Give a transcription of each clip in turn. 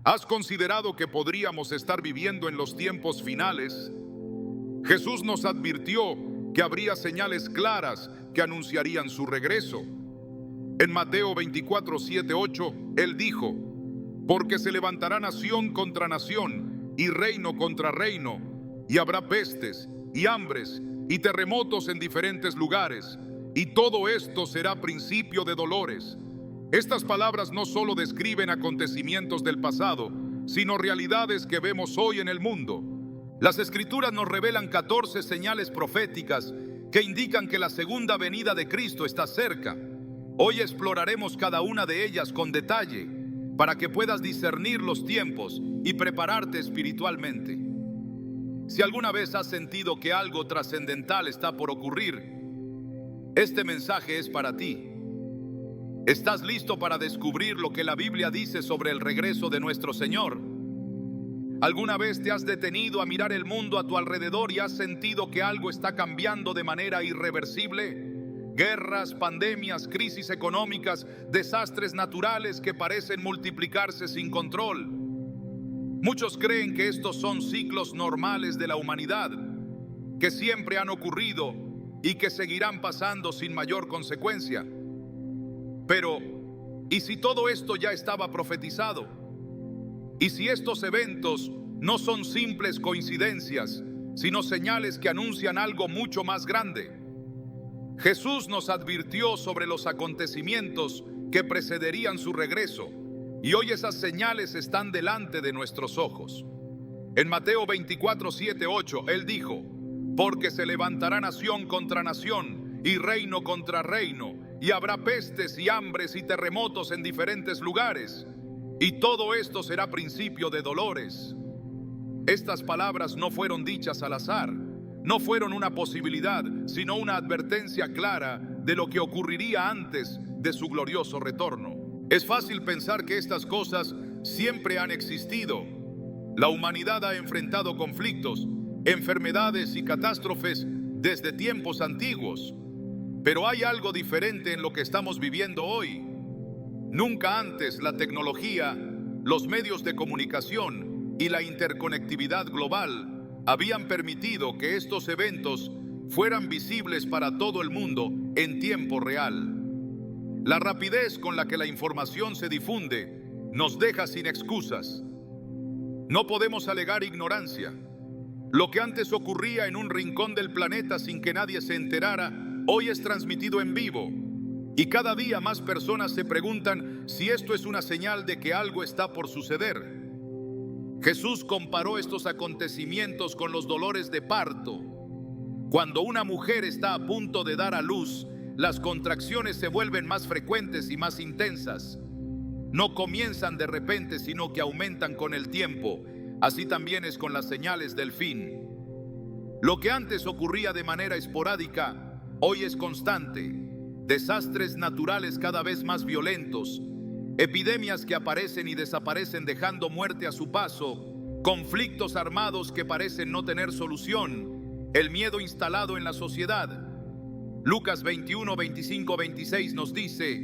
¿Has considerado que podríamos estar viviendo en los tiempos finales? Jesús nos advirtió que habría señales claras que anunciarían su regreso. En Mateo 24, 7, 8, Él dijo: porque se levantará nación contra nación y reino contra reino, y habrá pestes y hambres y terremotos en diferentes lugares, y todo esto será principio de dolores. Estas palabras no solo describen acontecimientos del pasado, sino realidades que vemos hoy en el mundo. Las Escrituras nos revelan 14 señales proféticas que indican que la segunda venida de Cristo está cerca. Hoy exploraremos cada una de ellas con detalle para que puedas discernir los tiempos y prepararte espiritualmente. Si alguna vez has sentido que algo trascendental está por ocurrir, este mensaje es para ti. ¿Estás listo para descubrir lo que la Biblia dice sobre el regreso de nuestro Señor? ¿Alguna vez te has detenido a mirar el mundo a tu alrededor y has sentido que algo está cambiando de manera irreversible? Guerras, pandemias, crisis económicas, desastres naturales que parecen multiplicarse sin control. Muchos creen que estos son ciclos normales de la humanidad, que siempre han ocurrido y que seguirán pasando sin mayor consecuencia. Pero, ¿y si todo esto ya estaba profetizado? ¿Y si estos eventos no son simples coincidencias, sino señales que anuncian algo mucho más grande? Jesús nos advirtió sobre los acontecimientos que precederían su regreso, y hoy esas señales están delante de nuestros ojos. En Mateo 24, 7, 8, Él dijo: porque se levantará nación contra nación y reino contra reino, y habrá pestes y hambres y terremotos en diferentes lugares, y todo esto será principio de dolores. Estas palabras no fueron dichas al azar, no fueron una posibilidad, sino una advertencia clara de lo que ocurriría antes de su glorioso retorno. Es fácil pensar que estas cosas siempre han existido. La humanidad ha enfrentado conflictos, enfermedades y catástrofes desde tiempos antiguos. Pero hay algo diferente en lo que estamos viviendo hoy. Nunca antes la tecnología, los medios de comunicación y la interconectividad global habían permitido que estos eventos fueran visibles para todo el mundo en tiempo real. La rapidez con la que la información se difunde nos deja sin excusas. No podemos alegar ignorancia. Lo que antes ocurría en un rincón del planeta sin que nadie se enterara, hoy es transmitido en vivo. Y cada día más personas se preguntan si esto es una señal de que algo está por suceder. Jesús comparó estos acontecimientos con los dolores de parto. Cuando una mujer está a punto de dar a luz, las contracciones se vuelven más frecuentes y más intensas. No comienzan de repente, sino que aumentan con el tiempo. Así también es con las señales del fin. Lo que antes ocurría de manera esporádica, hoy es constante. Desastres naturales cada vez más violentos, epidemias que aparecen y desaparecen dejando muerte a su paso, conflictos armados que parecen no tener solución, el miedo instalado en la sociedad. Lucas 21, 25, 26 nos dice: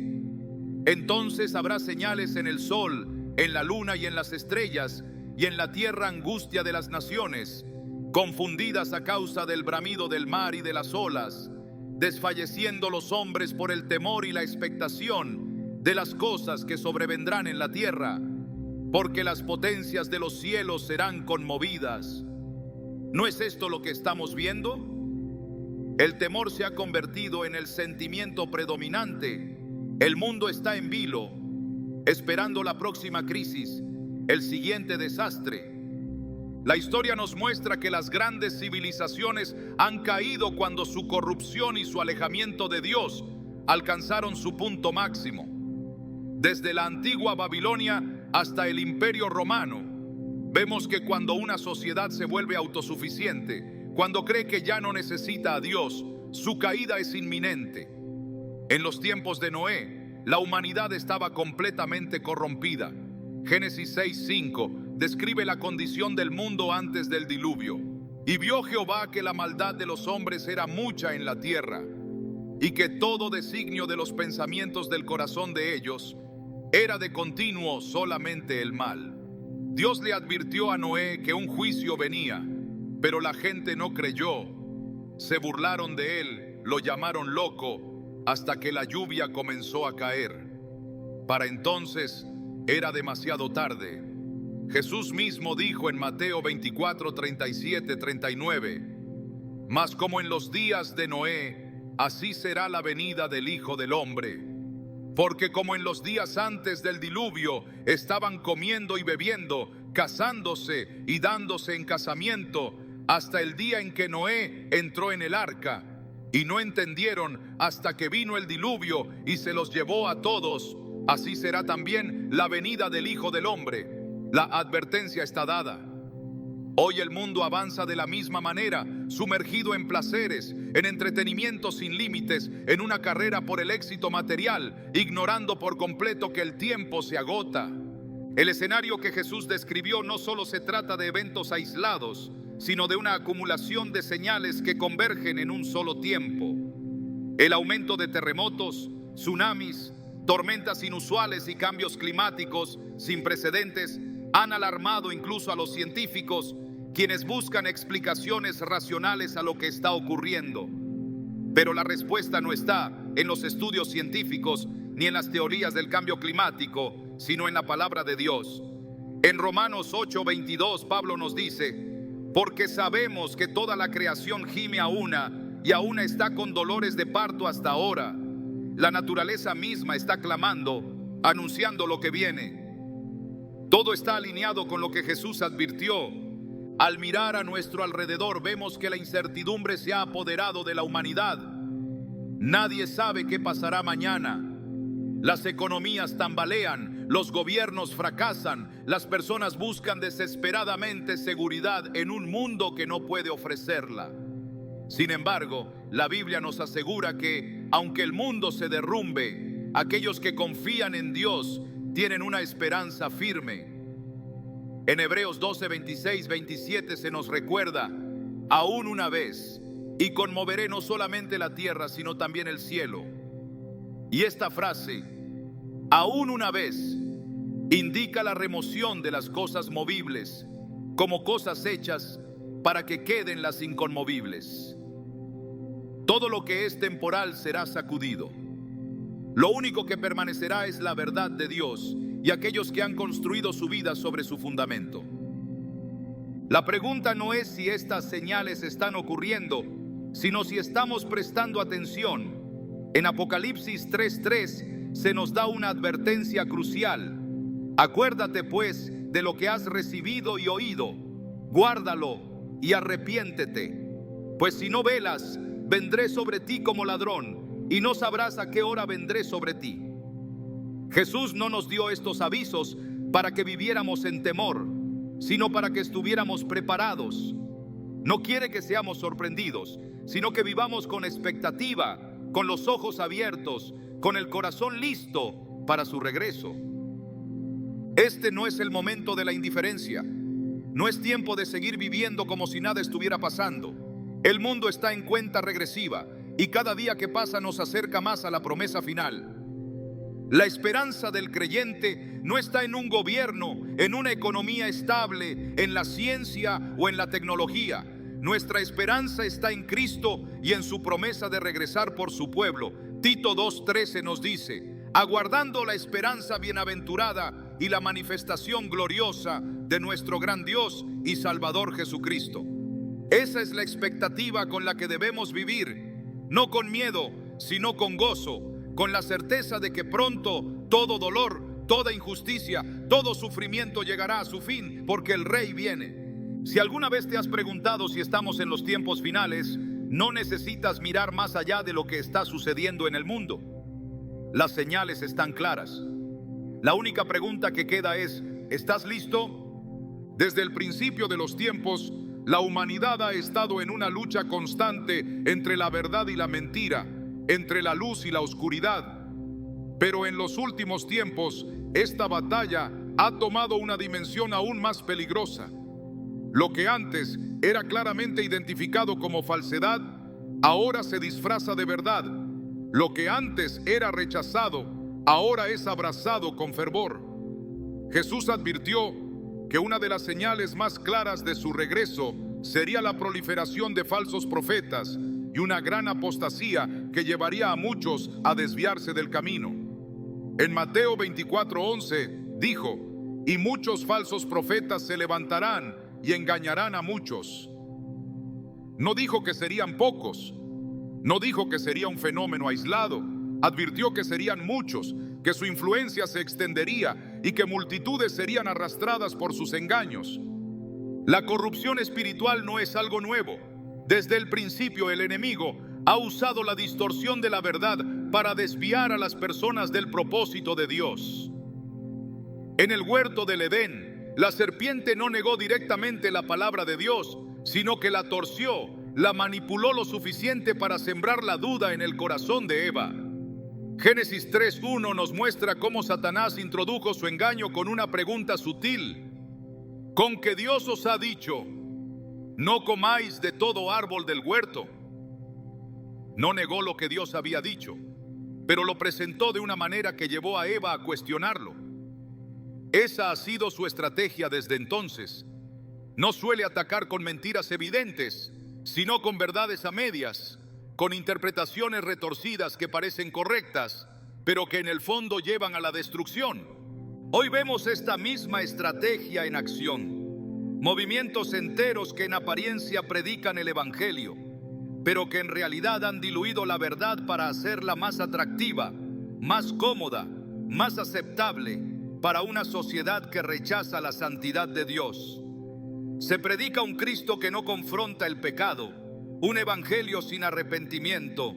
entonces habrá señales en el sol, en la luna y en las estrellas, y en la tierra angustia de las naciones, confundidas a causa del bramido del mar y de las olas, desfalleciendo los hombres por el temor y la expectación de las cosas que sobrevendrán en la tierra, porque las potencias de los cielos serán conmovidas. ¿No es esto lo que estamos viendo? El temor se ha convertido en el sentimiento predominante. El mundo está en vilo, esperando la próxima crisis, el siguiente desastre. La historia nos muestra que las grandes civilizaciones han caído cuando su corrupción y su alejamiento de Dios alcanzaron su punto máximo. Desde la antigua Babilonia hasta el Imperio Romano, vemos que cuando una sociedad se vuelve autosuficiente, cuando cree que ya no necesita a Dios, su caída es inminente. En los tiempos de Noé, la humanidad estaba completamente corrompida. Génesis 6:5 describe la condición del mundo antes del diluvio. Y vio Jehová que la maldad de los hombres era mucha en la tierra, y que todo designio de los pensamientos del corazón de ellos era de continuo solamente el mal. Dios le advirtió a Noé que un juicio venía, pero la gente no creyó. Se burlaron de él, lo llamaron loco, hasta que la lluvia comenzó a caer. Para entonces era demasiado tarde. Jesús mismo dijo en Mateo 24, 37, 39, mas como en los días de Noé, así será la venida del Hijo del Hombre. Porque como en los días antes del diluvio estaban comiendo y bebiendo, casándose y dándose en casamiento, hasta el día en que Noé entró en el arca, y no entendieron hasta que vino el diluvio y se los llevó a todos, así será también la venida del Hijo del Hombre. La advertencia está dada. Hoy el mundo avanza de la misma manera, sumergido en placeres, en entretenimiento sin límites, en una carrera por el éxito material, ignorando por completo que el tiempo se agota. El escenario que Jesús describió no solo se trata de eventos aislados, sino de una acumulación de señales que convergen en un solo tiempo. El aumento de terremotos, tsunamis, tormentas inusuales y cambios climáticos sin precedentes han alarmado incluso a los científicos, quienes buscan explicaciones racionales a lo que está ocurriendo. Pero la respuesta no está en los estudios científicos ni en las teorías del cambio climático, sino en la palabra de Dios. En Romanos 8:22 Pablo nos dice: porque sabemos que toda la creación gime a una y aún está con dolores de parto hasta ahora. La naturaleza misma está clamando, anunciando lo que viene. Todo está alineado con lo que Jesús advirtió. Al mirar a nuestro alrededor vemos que la incertidumbre se ha apoderado de la humanidad. Nadie sabe qué pasará mañana. Las economías tambalean, los gobiernos fracasan, las personas buscan desesperadamente seguridad en un mundo que no puede ofrecerla. Sin embargo, la Biblia nos asegura que, aunque el mundo se derrumbe, aquellos que confían en Dios tienen una esperanza firme. En Hebreos 12, 26, 27 se nos recuerda: aún una vez, y conmoveré no solamente la tierra, sino también el cielo. Y esta frase, aún una vez, indica la remoción de las cosas movibles como cosas hechas para que queden las inconmovibles. Todo lo que es temporal será sacudido. Lo único que permanecerá es la verdad de Dios y aquellos que han construido su vida sobre su fundamento. La pregunta no es si estas señales están ocurriendo, sino si estamos prestando atención. En Apocalipsis 3:3 se nos da una advertencia crucial. Acuérdate pues de lo que has recibido y oído, guárdalo y arrepiéntete, pues si no velas, vendré sobre ti como ladrón, y no sabrás a qué hora vendré sobre ti. Jesús no nos dio estos avisos para que viviéramos en temor, sino para que estuviéramos preparados. No quiere que seamos sorprendidos, sino que vivamos con expectativa, con los ojos abiertos, con el corazón listo para su regreso. Este no es el momento de la indiferencia. No es tiempo de seguir viviendo como si nada estuviera pasando. El mundo está en cuenta regresiva y cada día que pasa nos acerca más a la promesa final. La esperanza del creyente no está en un gobierno, en una economía estable, en la ciencia o en la tecnología. Nuestra esperanza está en Cristo y en su promesa de regresar por su pueblo. Tito 2:13 nos dice: aguardando la esperanza bienaventurada y la manifestación gloriosa de nuestro gran Dios y Salvador Jesucristo. Esa es la expectativa con la que debemos vivir, no con miedo, sino con gozo, con la certeza de que pronto todo dolor, toda injusticia, todo sufrimiento llegará a su fin, porque el Rey viene. Si alguna vez te has preguntado si estamos en los tiempos finales, no necesitas mirar más allá de lo que está sucediendo en el mundo. Las señales están claras. La única pregunta que queda es: ¿estás listo? Desde el principio de los tiempos, la humanidad ha estado en una lucha constante entre la verdad y la mentira, entre la luz y la oscuridad. Pero en los últimos tiempos, esta batalla ha tomado una dimensión aún más peligrosa. Lo que antes era claramente identificado como falsedad, ahora se disfraza de verdad. Lo que antes era rechazado, ahora es abrazado con fervor. Jesús advirtió: que una de las señales más claras de su regreso sería la proliferación de falsos profetas y una gran apostasía que llevaría a muchos a desviarse del camino. En Mateo 24:11 dijo: y muchos falsos profetas se levantarán y engañarán a muchos. No dijo que serían pocos, no dijo que sería un fenómeno aislado, advirtió que serían muchos, que su influencia se extendería y que multitudes serían arrastradas por sus engaños. La corrupción espiritual no es algo nuevo. Desde el principio el enemigo ha usado la distorsión de la verdad para desviar a las personas del propósito de Dios. En el huerto del Edén, la serpiente no negó directamente la palabra de Dios, sino que la torció, la manipuló lo suficiente para sembrar la duda en el corazón de Eva. Génesis 3:1 nos muestra cómo Satanás introdujo su engaño con una pregunta sutil: ¿con que Dios os ha dicho, no comáis de todo árbol del huerto? No negó lo que Dios había dicho, pero lo presentó de una manera que llevó a Eva a cuestionarlo. Esa ha sido su estrategia desde entonces. No suele atacar con mentiras evidentes, sino con verdades a medias, con interpretaciones retorcidas que parecen correctas, pero que en el fondo llevan a la destrucción. Hoy vemos esta misma estrategia en acción. Movimientos enteros que en apariencia predican el Evangelio, pero que en realidad han diluido la verdad para hacerla más atractiva, más cómoda, más aceptable para una sociedad que rechaza la santidad de Dios. Se predica un Cristo que no confronta el pecado, un evangelio sin arrepentimiento,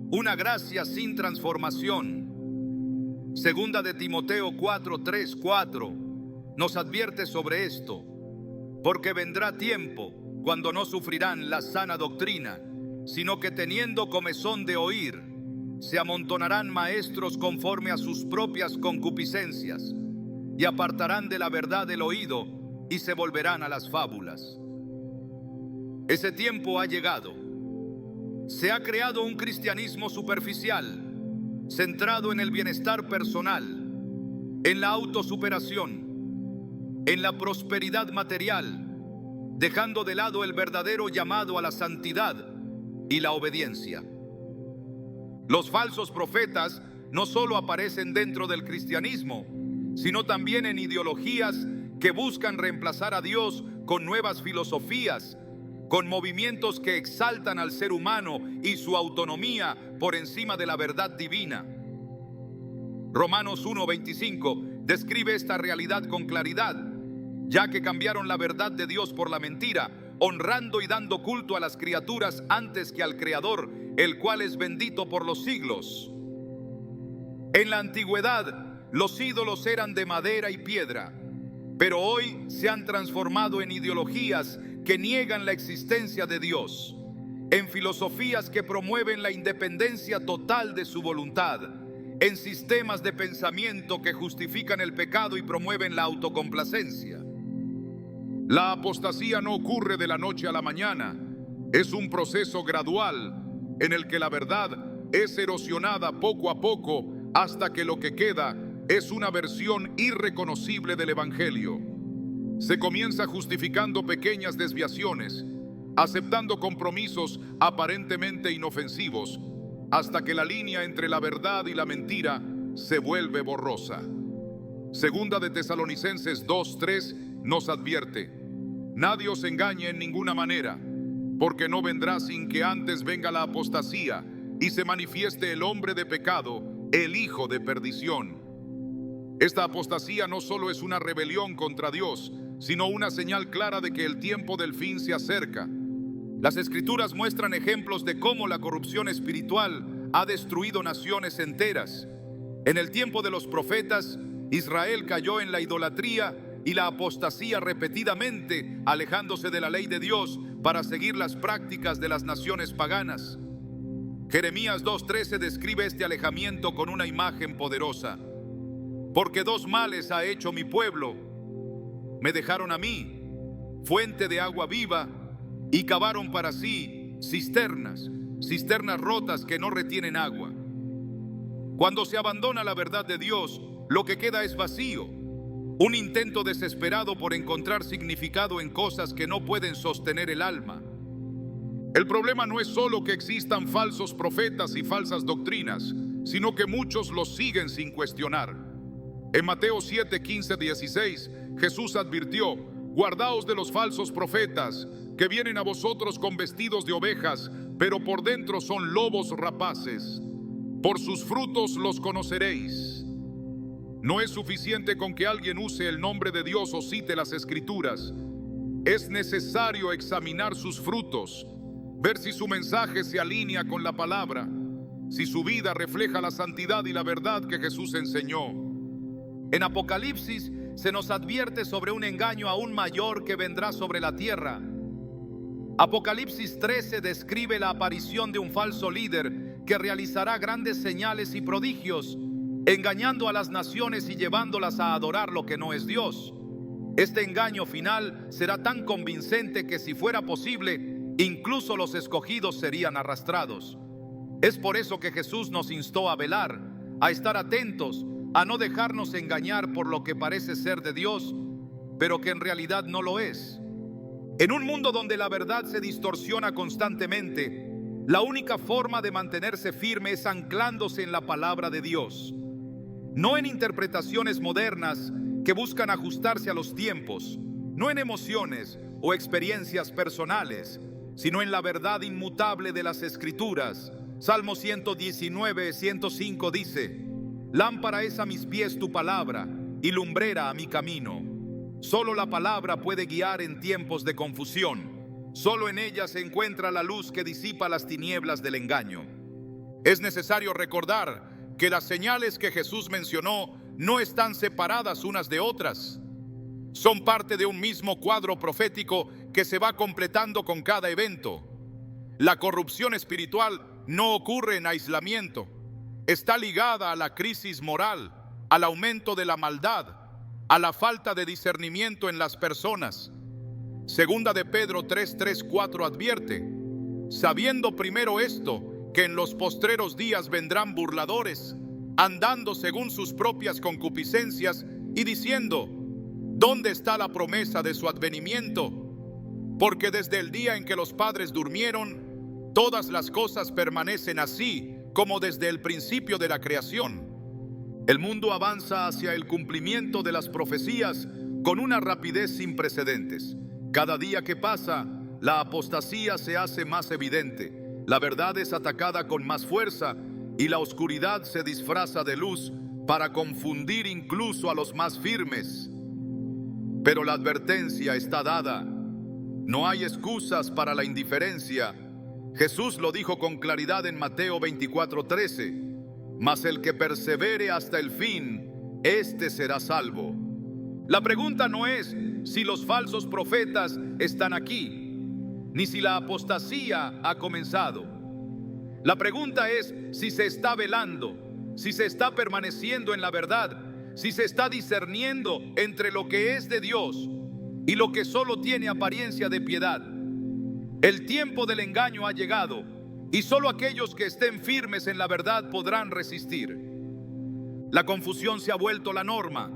una gracia sin transformación. Segunda de Timoteo 4:3-4 nos advierte sobre esto: porque vendrá tiempo cuando no sufrirán la sana doctrina, sino que teniendo comezón de oír, se amontonarán maestros conforme a sus propias concupiscencias, y apartarán de la verdad el oído y se volverán a las fábulas. Ese tiempo ha llegado. Se ha creado un cristianismo superficial, centrado en el bienestar personal, en la autosuperación, en la prosperidad material, dejando de lado el verdadero llamado a la santidad y la obediencia. Los falsos profetas no solo aparecen dentro del cristianismo, sino también en ideologías que buscan reemplazar a Dios con nuevas filosofías, con movimientos que exaltan al ser humano y su autonomía por encima de la verdad divina. Romanos 1:25 describe esta realidad con claridad, ya que cambiaron la verdad de Dios por la mentira, honrando y dando culto a las criaturas antes que al Creador, el cual es bendito por los siglos. En la antigüedad, los ídolos eran de madera y piedra, pero hoy se han transformado en ideologías que niegan la existencia de Dios, en filosofías que promueven la independencia total de su voluntad, en sistemas de pensamiento que justifican el pecado y promueven la autocomplacencia. La apostasía no ocurre de la noche a la mañana, es un proceso gradual en el que la verdad es erosionada poco a poco hasta que lo que queda es una versión irreconocible del Evangelio. Se comienza justificando pequeñas desviaciones, aceptando compromisos aparentemente inofensivos, hasta que la línea entre la verdad y la mentira se vuelve borrosa. Segunda de Tesalonicenses 2:3 nos advierte: nadie os engañe en ninguna manera, porque no vendrá sin que antes venga la apostasía y se manifieste el hombre de pecado, el hijo de perdición. Esta apostasía no solo es una rebelión contra Dios, sino una señal clara de que el tiempo del fin se acerca. Las Escrituras muestran ejemplos de cómo la corrupción espiritual ha destruido naciones enteras. En el tiempo de los profetas, Israel cayó en la idolatría y la apostasía repetidamente, alejándose de la ley de Dios para seguir las prácticas de las naciones paganas. Jeremías 2:13 describe este alejamiento con una imagen poderosa. Porque dos males ha hecho mi pueblo. Me dejaron a mí, fuente de agua viva, y cavaron para sí cisternas rotas que no retienen agua. Cuando se abandona la verdad de Dios, lo que queda es vacío. un intento desesperado por encontrar significado en cosas que no pueden sostener el alma. El problema no es solo que existan falsos profetas y falsas doctrinas, sino que muchos los siguen sin cuestionar. En Mateo 7, 15, 16, Jesús advirtió: guardaos de los falsos profetas, que vienen a vosotros con vestidos de ovejas, pero por dentro son lobos rapaces. Por sus frutos los conoceréis. No es suficiente con que alguien use el nombre de Dios o cite las Escrituras. Es necesario examinar sus frutos, ver si su mensaje se alinea con la palabra, si su vida refleja la santidad y la verdad que Jesús enseñó. En Apocalipsis se nos advierte sobre un engaño aún mayor que vendrá sobre la tierra. Apocalipsis 13 describe la aparición de un falso líder que realizará grandes señales y prodigios, engañando a las naciones y llevándolas a adorar lo que no es Dios. Este engaño final será tan convincente que, si fuera posible, incluso los escogidos serían arrastrados. Es por eso que Jesús nos instó a velar, a estar atentos, a no dejarnos engañar por lo que parece ser de Dios, pero que en realidad no lo es. En un mundo donde la verdad se distorsiona constantemente, la única forma de mantenerse firme es anclándose en la palabra de Dios, no en interpretaciones modernas que buscan ajustarse a los tiempos, no en emociones o experiencias personales, sino en la verdad inmutable de las Escrituras. Salmo 119, 105 dice: lámpara es a mis pies tu palabra y lumbrera a mi camino. Solo la palabra puede guiar en tiempos de confusión. Solo en ella se encuentra la luz que disipa las tinieblas del engaño. Es necesario recordar que las señales que Jesús mencionó no están separadas unas de otras. Son parte de un mismo cuadro profético que se va completando con cada evento. La corrupción espiritual no ocurre en aislamiento. Está ligada a la crisis moral, al aumento de la maldad, a la falta de discernimiento en las personas. Segunda de Pedro 3, 3, 4 advierte: sabiendo primero esto, que en los postreros días vendrán burladores, andando según sus propias concupiscencias y diciendo: ¿dónde está la promesa de su advenimiento? Porque desde el día en que los padres durmieron, todas las cosas permanecen así como desde el principio de la creación. El mundo avanza hacia el cumplimiento de las profecías con una rapidez sin precedentes. Cada día que pasa, la apostasía se hace más evidente, la verdad es atacada con más fuerza y la oscuridad se disfraza de luz para confundir incluso a los más firmes. Pero la advertencia está dada. No hay excusas para la indiferencia. Jesús lo dijo con claridad en Mateo 24:13: mas el que persevere hasta el fin, éste será salvo. La pregunta no es si los falsos profetas están aquí, ni si la apostasía ha comenzado. La pregunta es si se está velando, si se está permaneciendo en la verdad, si se está discerniendo entre lo que es de Dios y lo que solo tiene apariencia de piedad. El tiempo del engaño ha llegado y solo aquellos que estén firmes en la verdad podrán resistir. La confusión se ha vuelto la norma.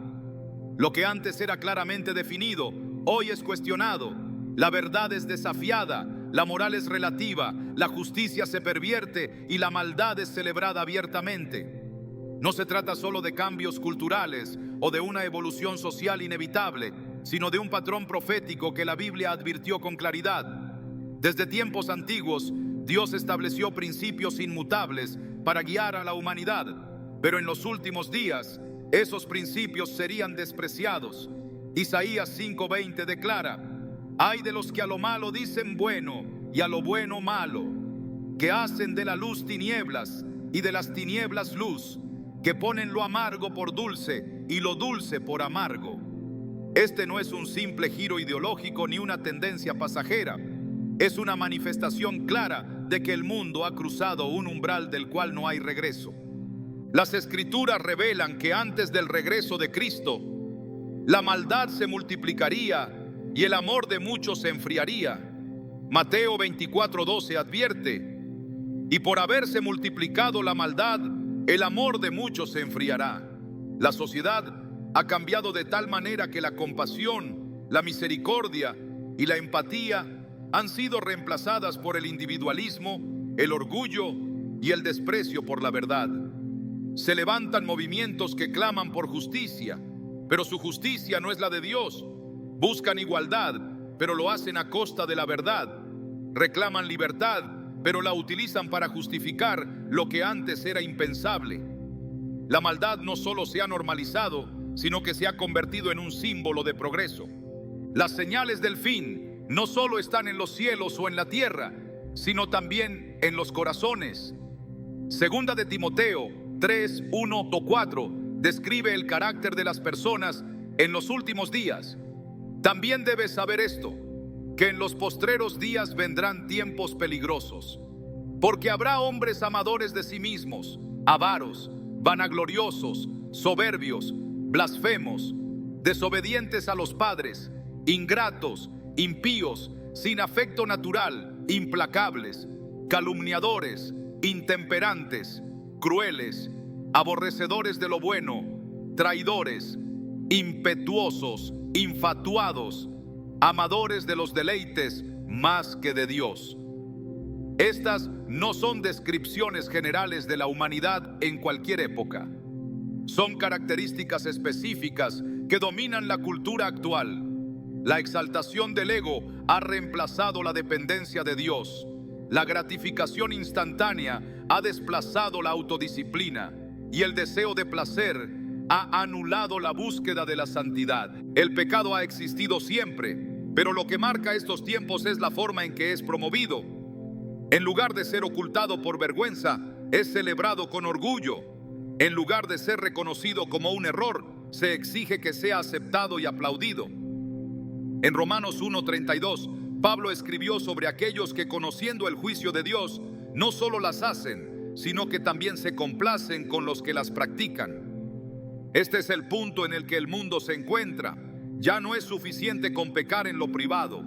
Lo que antes era claramente definido, hoy es cuestionado. La verdad es desafiada, la moral es relativa, la justicia se pervierte y la maldad es celebrada abiertamente. No se trata solo de cambios culturales o de una evolución social inevitable, sino de un patrón profético que la Biblia advirtió con claridad. Desde tiempos antiguos, Dios estableció principios inmutables para guiar a la humanidad, pero en los últimos días, esos principios serían despreciados. Isaías 5:20 declara: ay de los que a lo malo dicen bueno y a lo bueno malo, que hacen de la luz tinieblas y de las tinieblas luz, que ponen lo amargo por dulce y lo dulce por amargo. Este no es un simple giro ideológico ni una tendencia pasajera. Es una manifestación clara de que el mundo ha cruzado un umbral del cual no hay regreso. Las Escrituras revelan que antes del regreso de Cristo, la maldad se multiplicaría y el amor de muchos se enfriaría. Mateo 24:12 advierte: y por haberse multiplicado la maldad, el amor de muchos se enfriará. La sociedad ha cambiado de tal manera que la compasión, la misericordia y la empatía han sido reemplazadas por el individualismo, el orgullo y el desprecio por la verdad. Se levantan movimientos que claman por justicia, pero su justicia no es la de Dios. Buscan igualdad, pero lo hacen a costa de la verdad. Reclaman libertad, pero la utilizan para justificar lo que antes era impensable. La maldad no solo se ha normalizado, sino que se ha convertido en un símbolo de progreso. Las señales del fin no solo están en los cielos o en la tierra, sino también en los corazones. Segunda de Timoteo 3, 1-4 describe el carácter de las personas en los últimos días. También debes saber esto, que en los postreros días vendrán tiempos peligrosos, porque habrá hombres amadores de sí mismos, avaros, vanagloriosos, soberbios, blasfemos, desobedientes a los padres, ingratos, impíos, sin afecto natural, implacables, calumniadores, intemperantes, crueles, aborrecedores de lo bueno, traidores, impetuosos, infatuados, amadores de los deleites más que de Dios. Estas no son descripciones generales de la humanidad en cualquier época. Son características específicas que dominan la cultura actual. La exaltación del ego ha reemplazado la dependencia de Dios. La gratificación instantánea ha desplazado la autodisciplina y el deseo de placer ha anulado la búsqueda de la santidad. El pecado ha existido siempre, pero lo que marca estos tiempos es la forma en que es promovido. En lugar de ser ocultado por vergüenza, es celebrado con orgullo. En lugar de ser reconocido como un error, se exige que sea aceptado y aplaudido. En Romanos 1:32, Pablo escribió sobre aquellos que, conociendo el juicio de Dios, no solo las hacen, sino que también se complacen con los que las practican. Este es el punto en el que el mundo se encuentra. Ya no es suficiente con pecar en lo privado.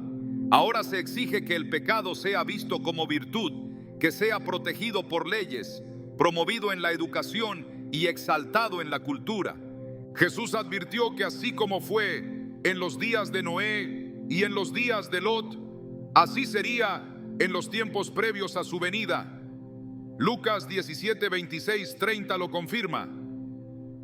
Ahora se exige que el pecado sea visto como virtud, que sea protegido por leyes, promovido en la educación y exaltado en la cultura. Jesús advirtió que así como fue en los días de Noé y en los días de Lot, así sería en los tiempos previos a su venida. Lucas 17, 26, 30 lo confirma.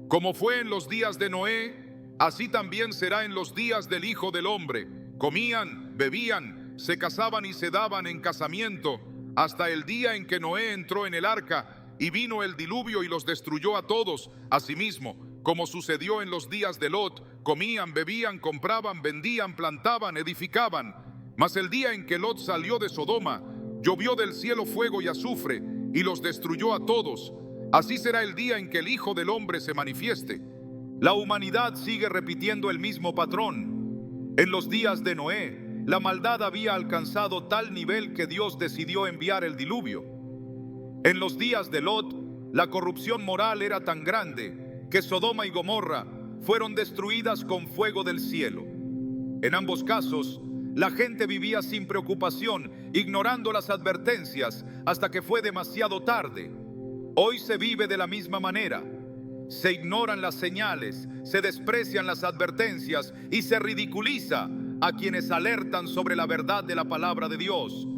Como fue en los días de Noé, así también será en los días del Hijo del Hombre. Comían, bebían, se casaban y se daban en casamiento, hasta el día en que Noé entró en el arca y vino el diluvio y los destruyó a todos. Asimismo, como sucedió en los días de Lot, comían, bebían, compraban, vendían, plantaban, edificaban. Mas el día en que Lot salió de Sodoma, llovió del cielo fuego y azufre, y los destruyó a todos. Así será el día en que el Hijo del Hombre se manifieste. La humanidad sigue repitiendo el mismo patrón. En los días de Noé, la maldad había alcanzado tal nivel que Dios decidió enviar el diluvio. En los días de Lot, la corrupción moral era tan grande que Sodoma y Gomorra fueron destruidas con fuego del cielo. En ambos casos, la gente vivía sin preocupación, ignorando las advertencias hasta que fue demasiado tarde. Hoy se vive de la misma manera. Se ignoran las señales, se desprecian las advertencias y se ridiculiza a quienes alertan sobre la verdad de la palabra de Dios.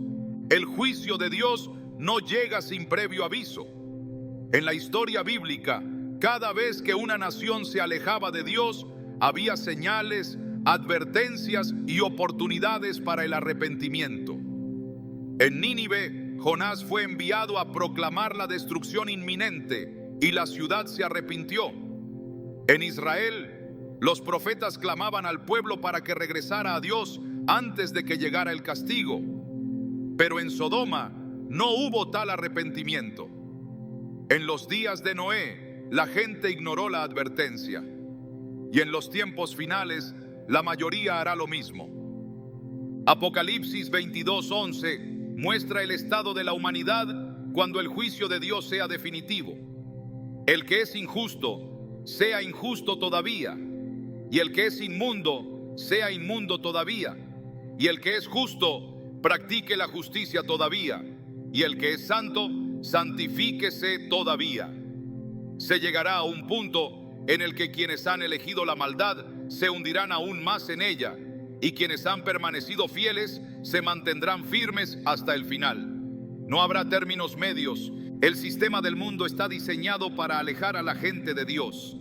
El juicio de Dios no llega sin previo aviso. En la historia bíblica, cada vez que una nación se alejaba de Dios, había señales, advertencias y oportunidades para el arrepentimiento. En Nínive, Jonás fue enviado a proclamar la destrucción inminente y la ciudad se arrepintió. En Israel, los profetas clamaban al pueblo para que regresara a Dios antes de que llegara el castigo. Pero en Sodoma no hubo tal arrepentimiento. En los días de Noé, la gente ignoró la advertencia. Y en los tiempos finales, la mayoría hará lo mismo. Apocalipsis 22:11 muestra el estado de la humanidad cuando el juicio de Dios sea definitivo. El que es injusto, sea injusto todavía, y el que es inmundo, sea inmundo todavía, y el que es justo, practique la justicia todavía, y el que es santo, santifíquese todavía. Se llegará a un punto en el que quienes han elegido la maldad se hundirán aún más en ella, y quienes han permanecido fieles se mantendrán firmes hasta el final. No habrá términos medios. El sistema del mundo está diseñado para alejar a la gente de Dios.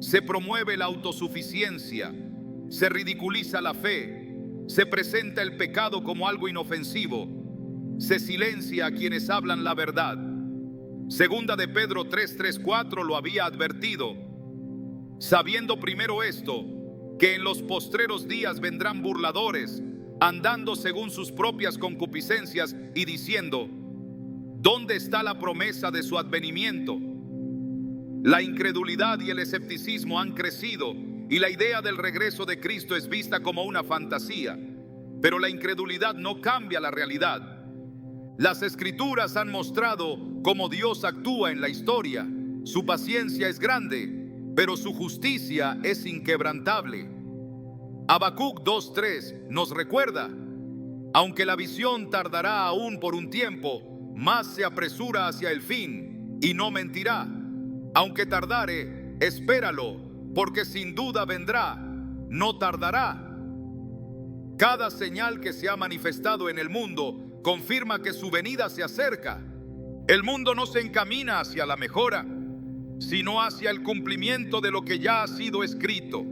Se promueve la autosuficiencia, se ridiculiza la fe, se presenta el pecado como algo inofensivo, se silencia a quienes hablan la verdad. Segunda de Pedro 3:4 lo había advertido, sabiendo primero esto, que en los postreros días vendrán burladores, andando según sus propias concupiscencias y diciendo: ¿dónde está la promesa de su advenimiento? La incredulidad y el escepticismo han crecido y la idea del regreso de Cristo es vista como una fantasía, pero la incredulidad no cambia la realidad. Las Escrituras han mostrado cómo Dios actúa en la historia. Su paciencia es grande, pero su justicia es inquebrantable. Habacuc 2:3 nos recuerda: aunque la visión tardará aún por un tiempo, más se apresura hacia el fin y no mentirá. Aunque tardare, espéralo, porque sin duda vendrá, no tardará. Cada señal que se ha manifestado en el mundo confirma que su venida se acerca. El mundo no se encamina hacia la mejora, sino hacia el cumplimiento de lo que ya ha sido escrito.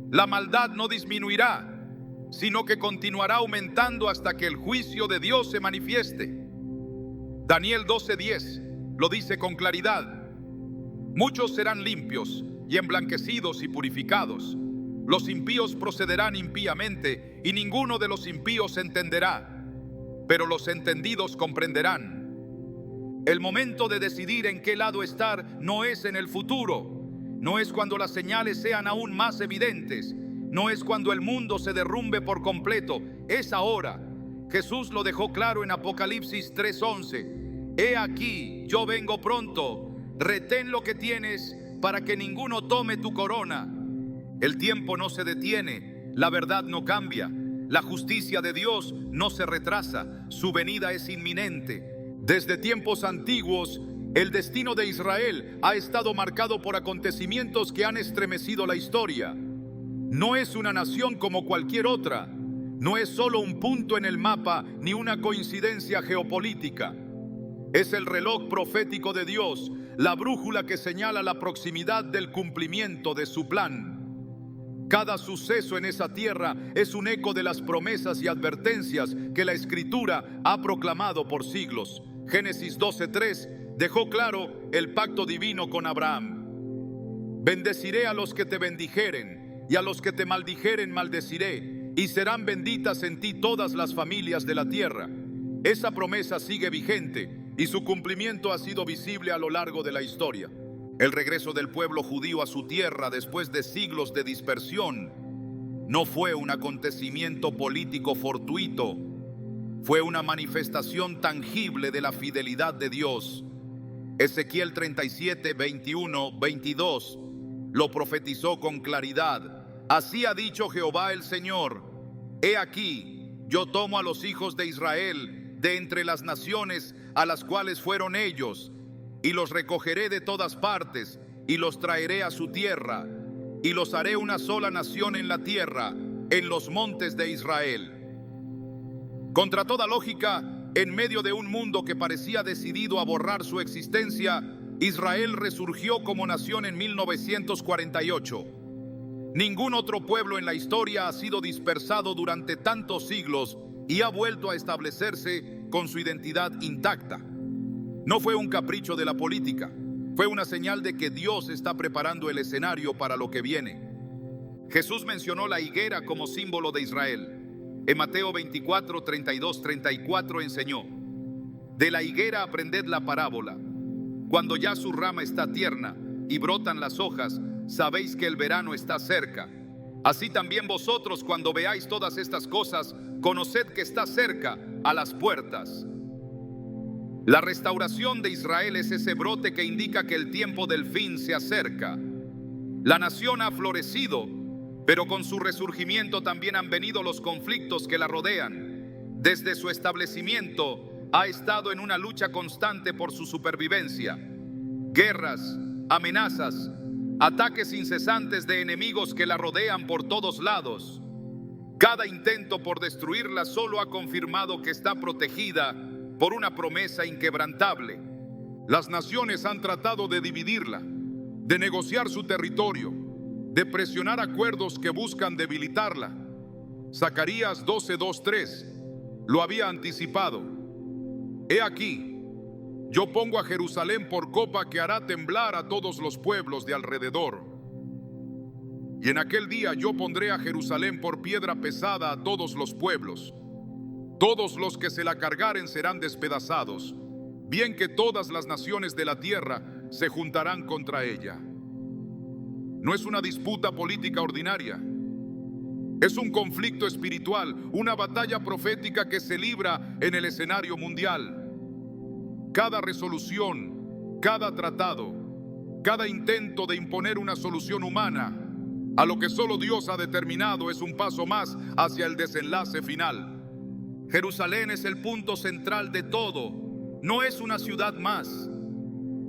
La maldad no disminuirá, sino que continuará aumentando hasta que el juicio de Dios se manifieste. Daniel 12:10 lo dice con claridad: muchos serán limpios y emblanquecidos y purificados. Los impíos procederán impíamente y ninguno de los impíos entenderá, pero los entendidos comprenderán. El momento de decidir en qué lado estar no es en el futuro, no es cuando las señales sean aún más evidentes, no es cuando el mundo se derrumbe por completo, es ahora. Jesús lo dejó claro en Apocalipsis 3:11. He aquí, yo vengo pronto, retén lo que tienes para que ninguno tome tu corona. El tiempo no se detiene, la verdad no cambia, la justicia de Dios no se retrasa, su venida es inminente. Desde tiempos antiguos, el destino de Israel ha estado marcado por acontecimientos que han estremecido la historia. No es una nación como cualquier otra, no es solo un punto en el mapa ni una coincidencia geopolítica. Es el reloj profético de Dios, la brújula que señala la proximidad del cumplimiento de su plan. Cada suceso en esa tierra es un eco de las promesas y advertencias que la Escritura ha proclamado por siglos. Génesis 12:3 dejó claro el pacto divino con Abraham. Bendeciré a los que te bendijeren, y a los que te maldijeren maldeciré, y serán benditas en ti todas las familias de la tierra. Esa promesa sigue vigente y su cumplimiento ha sido visible a lo largo de la historia. El regreso del pueblo judío a su tierra después de siglos de dispersión no fue un acontecimiento político fortuito, fue una manifestación tangible de la fidelidad de Dios. Ezequiel 37, 21, 22 lo profetizó con claridad. Así ha dicho Jehová el Señor: he aquí, yo tomo a los hijos de Israel de entre las naciones a las cuales fueron ellos, y los recogeré de todas partes, y los traeré a su tierra, y los haré una sola nación en la tierra, en los montes de Israel. Contra toda lógica, en medio de un mundo que parecía decidido a borrar su existencia, Israel resurgió como nación en 1948. Ningún otro pueblo en la historia ha sido dispersado durante tantos siglos y ha vuelto a establecerse con su identidad intacta. No fue un capricho de la política, fue una señal de que Dios está preparando el escenario para lo que viene. Jesús mencionó la higuera como símbolo de Israel. En Mateo 24, 32, 34 enseñó: de la higuera aprended la parábola. Cuando ya su rama está tierna y brotan las hojas, sabéis que el verano está cerca. Así también vosotros, cuando veáis todas estas cosas, conoced que está cerca, a las puertas. La restauración de Israel es ese brote que indica que el tiempo del fin se acerca. La nación ha florecido, pero con su resurgimiento también han venido los conflictos que la rodean. Desde su establecimiento ha estado en una lucha constante por su supervivencia. Guerras, amenazas, ataques incesantes de enemigos que la rodean por todos lados. Cada intento por destruirla solo ha confirmado que está protegida por una promesa inquebrantable. Las naciones han tratado de dividirla, de negociar su territorio, de presionar acuerdos que buscan debilitarla. Zacarías 12:2-3 lo había anticipado. He aquí, yo pongo a Jerusalén por copa que hará temblar a todos los pueblos de alrededor. Y en aquel día yo pondré a Jerusalén por piedra pesada a todos los pueblos. Todos los que se la cargaren serán despedazados, bien que todas las naciones de la tierra se juntarán contra ella. No es una disputa política ordinaria. Es un conflicto espiritual, una batalla profética que se libra en el escenario mundial. Cada resolución, cada tratado, cada intento de imponer una solución humana a lo que solo Dios ha determinado es un paso más hacia el desenlace final. Jerusalén es el punto central de todo. No es una ciudad más.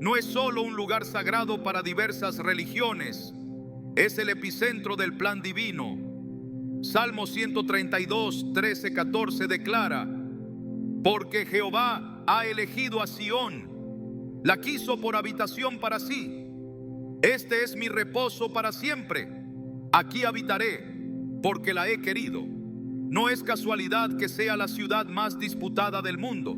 No es solo un lugar sagrado para diversas religiones. Es el epicentro del plan divino. Salmo 132, 13, 14 declara: porque Jehová ha elegido a Sión, la quiso por habitación para sí. Este es mi reposo para siempre. Aquí habitaré, porque la he querido. No es casualidad que sea la ciudad más disputada del mundo.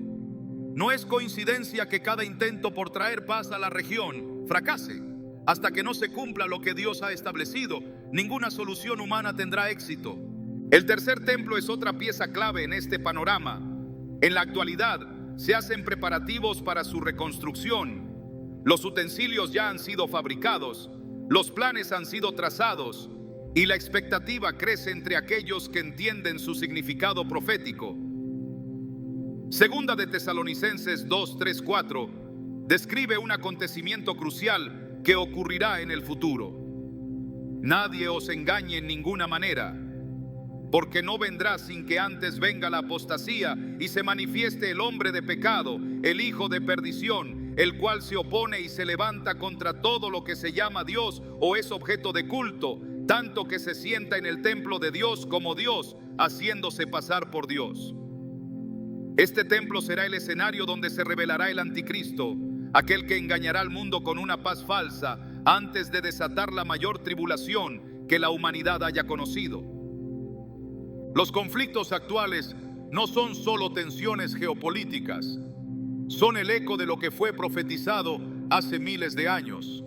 No es coincidencia que cada intento por traer paz a la región fracase. Hasta que no se cumpla lo que Dios ha establecido, ninguna solución humana tendrá éxito. El tercer templo es otra pieza clave en este panorama. En la actualidad, se hacen preparativos para su reconstrucción. Los utensilios ya han sido fabricados, los planes han sido trazados y la expectativa crece entre aquellos que entienden su significado profético. Segunda de Tesalonicenses 2, 3, 4 describe un acontecimiento crucial que ocurrirá en el futuro. Nadie os engañe en ninguna manera, porque no vendrá sin que antes venga la apostasía y se manifieste el hombre de pecado, el hijo de perdición, el cual se opone y se levanta contra todo lo que se llama Dios o es objeto de culto, tanto que se sienta en el templo de Dios como Dios, haciéndose pasar por Dios. Este templo será el escenario donde se revelará el anticristo, aquel que engañará al mundo con una paz falsa antes de desatar la mayor tribulación que la humanidad haya conocido. Los conflictos actuales no son solo tensiones geopolíticas, son el eco de lo que fue profetizado hace miles de años.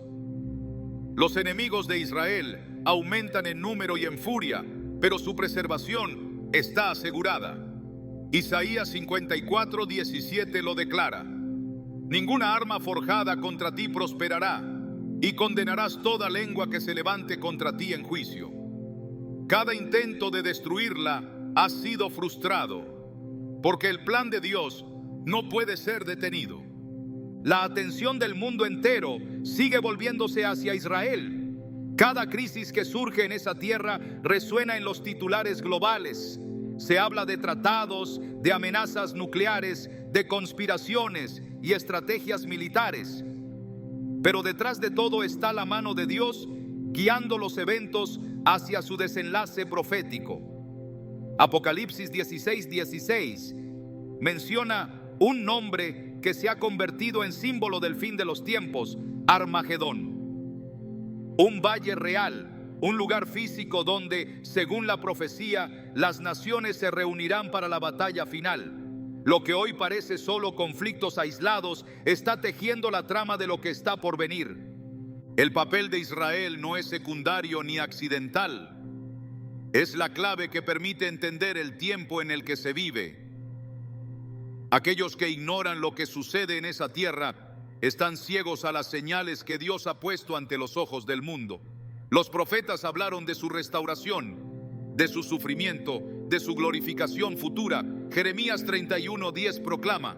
Los enemigos de Israel aumentan en número y en furia, pero su preservación está asegurada. Isaías 54, 17 lo declara: ninguna arma forjada contra ti prosperará, y condenarás toda lengua que se levante contra ti en juicio. Cada intento de destruirla ha sido frustrado, porque el plan de Dios no puede ser detenido. La atención del mundo entero sigue volviéndose hacia Israel. Cada crisis que surge en esa tierra resuena en los titulares globales. Se habla de tratados, de amenazas nucleares, de conspiraciones y estrategias militares. Pero detrás de todo está la mano de Dios guiando los eventos hacia su desenlace profético. Apocalipsis 16, 16 menciona un nombre que se ha convertido en símbolo del fin de los tiempos: Armagedón. Un valle real, un lugar físico donde, según la profecía, las naciones se reunirán para la batalla final. Lo que hoy parece solo conflictos aislados está tejiendo la trama de lo que está por venir. El papel de Israel no es secundario ni accidental. Es la clave que permite entender el tiempo en el que se vive. Aquellos que ignoran lo que sucede en esa tierra están ciegos a las señales que Dios ha puesto ante los ojos del mundo. Los profetas hablaron de su restauración, de su sufrimiento, de su glorificación futura. Jeremías 31:10 proclama: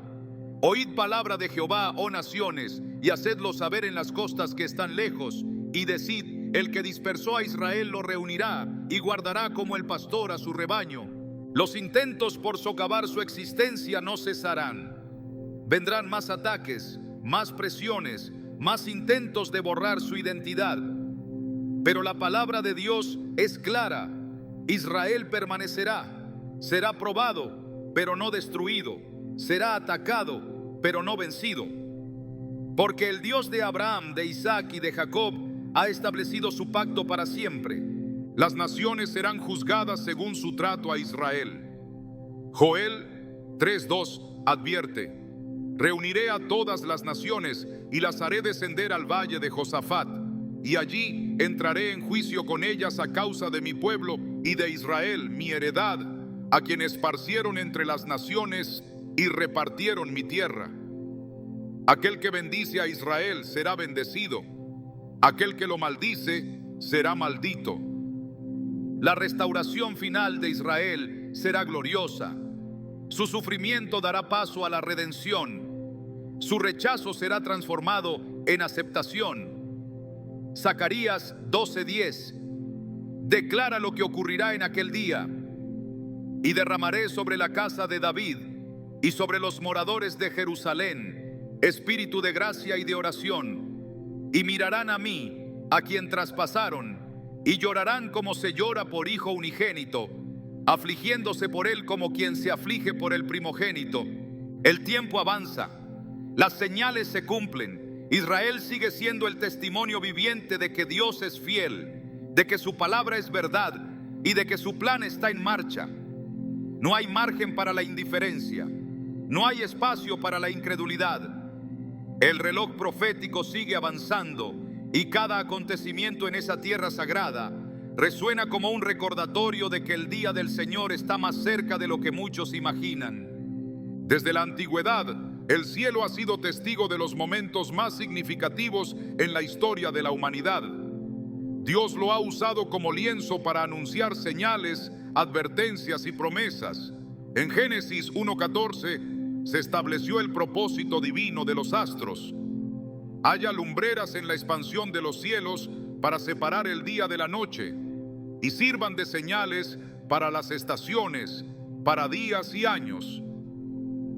oíd palabra de Jehová, oh naciones, y hacedlo saber en las costas que están lejos, y decid: el que dispersó a Israel lo reunirá y guardará como el pastor a su rebaño. Los intentos por socavar su existencia no cesarán. Vendrán más ataques, más presiones, más intentos de borrar su identidad. Pero la palabra de Dios es clara. Israel permanecerá, será probado, pero no destruido, será atacado, pero no vencido. Porque el Dios de Abraham, de Isaac y de Jacob ha establecido su pacto para siempre. Las naciones serán juzgadas según su trato a Israel. Joel 3:2 advierte: reuniré a todas las naciones y las haré descender al valle de Josafat, y allí entraré en juicio con ellas a causa de mi pueblo y de Israel, mi heredad, a quien esparcieron entre las naciones y repartieron mi tierra. Aquel que bendice a Israel será bendecido, aquel que lo maldice será maldito. La restauración final de Israel será gloriosa. Su sufrimiento dará paso a la redención. Su rechazo será transformado en aceptación. Zacarías 12:10 declara lo que ocurrirá en aquel día. Y derramaré sobre la casa de David y sobre los moradores de Jerusalén espíritu de gracia y de oración, y mirarán a mí, a quien traspasaron, y llorarán como se llora por hijo unigénito, afligiéndose por él como quien se aflige por el primogénito. El tiempo avanza, las señales se cumplen. Israel sigue siendo el testimonio viviente de que Dios es fiel, de que su palabra es verdad y de que su plan está en marcha. No hay margen para la indiferencia, no hay espacio para la incredulidad. El reloj profético sigue avanzando y cada acontecimiento en esa tierra sagrada resuena como un recordatorio de que el día del Señor está más cerca de lo que muchos imaginan. Desde la antigüedad, el cielo ha sido testigo de los momentos más significativos en la historia de la humanidad. Dios lo ha usado como lienzo para anunciar señales, advertencias y promesas. En Génesis 1:14 se estableció el propósito divino de los astros. Haya lumbreras en la expansión de los cielos para separar el día de la noche, y sirvan de señales para las estaciones, para días y años.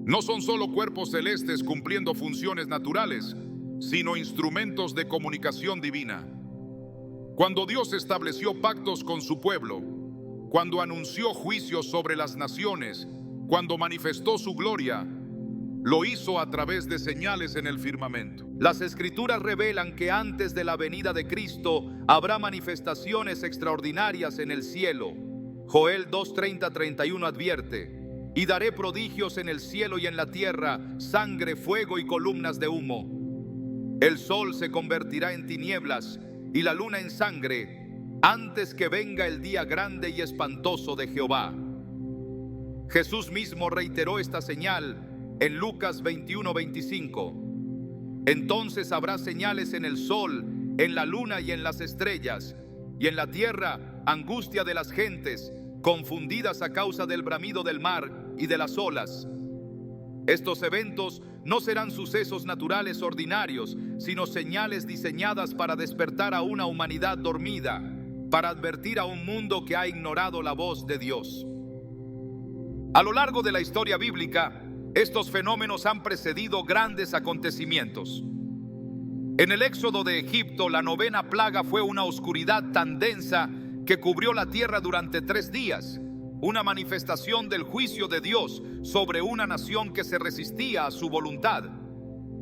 No son solo cuerpos celestes cumpliendo funciones naturales, sino instrumentos de comunicación divina. Cuando Dios estableció pactos con su pueblo, cuando anunció juicios sobre las naciones, cuando manifestó su gloria, lo hizo a través de señales en el firmamento. Las Escrituras revelan que antes de la venida de Cristo habrá manifestaciones extraordinarias en el cielo. Joel 2:30-31 advierte: y daré prodigios en el cielo y en la tierra, sangre, fuego y columnas de humo. El sol se convertirá en tinieblas y la luna en sangre, antes que venga el día grande y espantoso de Jehová. Jesús mismo reiteró esta señal en Lucas 21:25. Entonces habrá señales en el sol, en la luna y en las estrellas, y en la tierra angustia de las gentes, confundidas a causa del bramido del mar y de las olas. Estos eventos no serán sucesos naturales ordinarios, sino señales diseñadas para despertar a una humanidad dormida, para advertir a un mundo que ha ignorado la voz de Dios. A lo largo de la historia bíblica, estos fenómenos han precedido grandes acontecimientos. En el éxodo de Egipto, la 9ª plaga fue una oscuridad tan densa que cubrió la tierra durante 3 días, una manifestación del juicio de Dios sobre una nación que se resistía a su voluntad.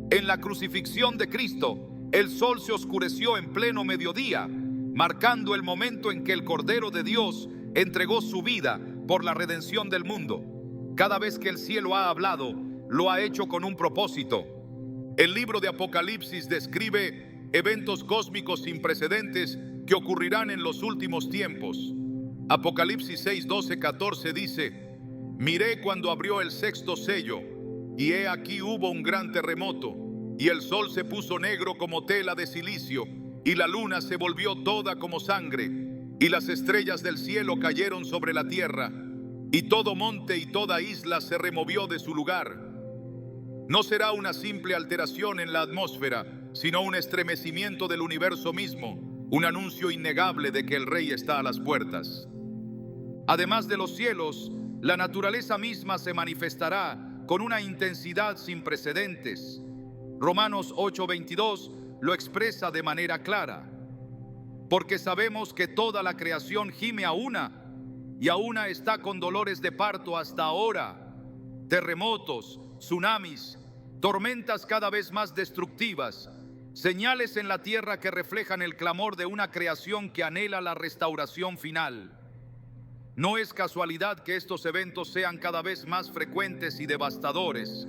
En la crucifixión de Cristo, el sol se oscureció en pleno mediodía, marcando el momento en que el Cordero de Dios entregó su vida por la redención del mundo. Cada vez que el cielo ha hablado, lo ha hecho con un propósito. El libro de Apocalipsis describe eventos cósmicos sin precedentes que ocurrirán en los últimos tiempos. Apocalipsis 6, 12, 14 dice: miré cuando abrió el 6º sello, y he aquí hubo un gran terremoto, y el sol se puso negro como tela de silicio, y la luna se volvió toda como sangre, y las estrellas del cielo cayeron sobre la tierra, y todo monte y toda isla se removió de su lugar. No será una simple alteración en la atmósfera, sino un estremecimiento del universo mismo, un anuncio innegable de que el Rey está a las puertas. Además de los cielos, la naturaleza misma se manifestará con una intensidad sin precedentes. Romanos 8:22 lo expresa de manera clara. porque sabemos que toda la creación gime a una, y a una está con dolores de parto hasta ahora. Terremotos, tsunamis, tormentas cada vez más destructivas, señales en la tierra que reflejan el clamor de una creación que anhela la restauración final. No es casualidad que estos eventos sean cada vez más frecuentes y devastadores.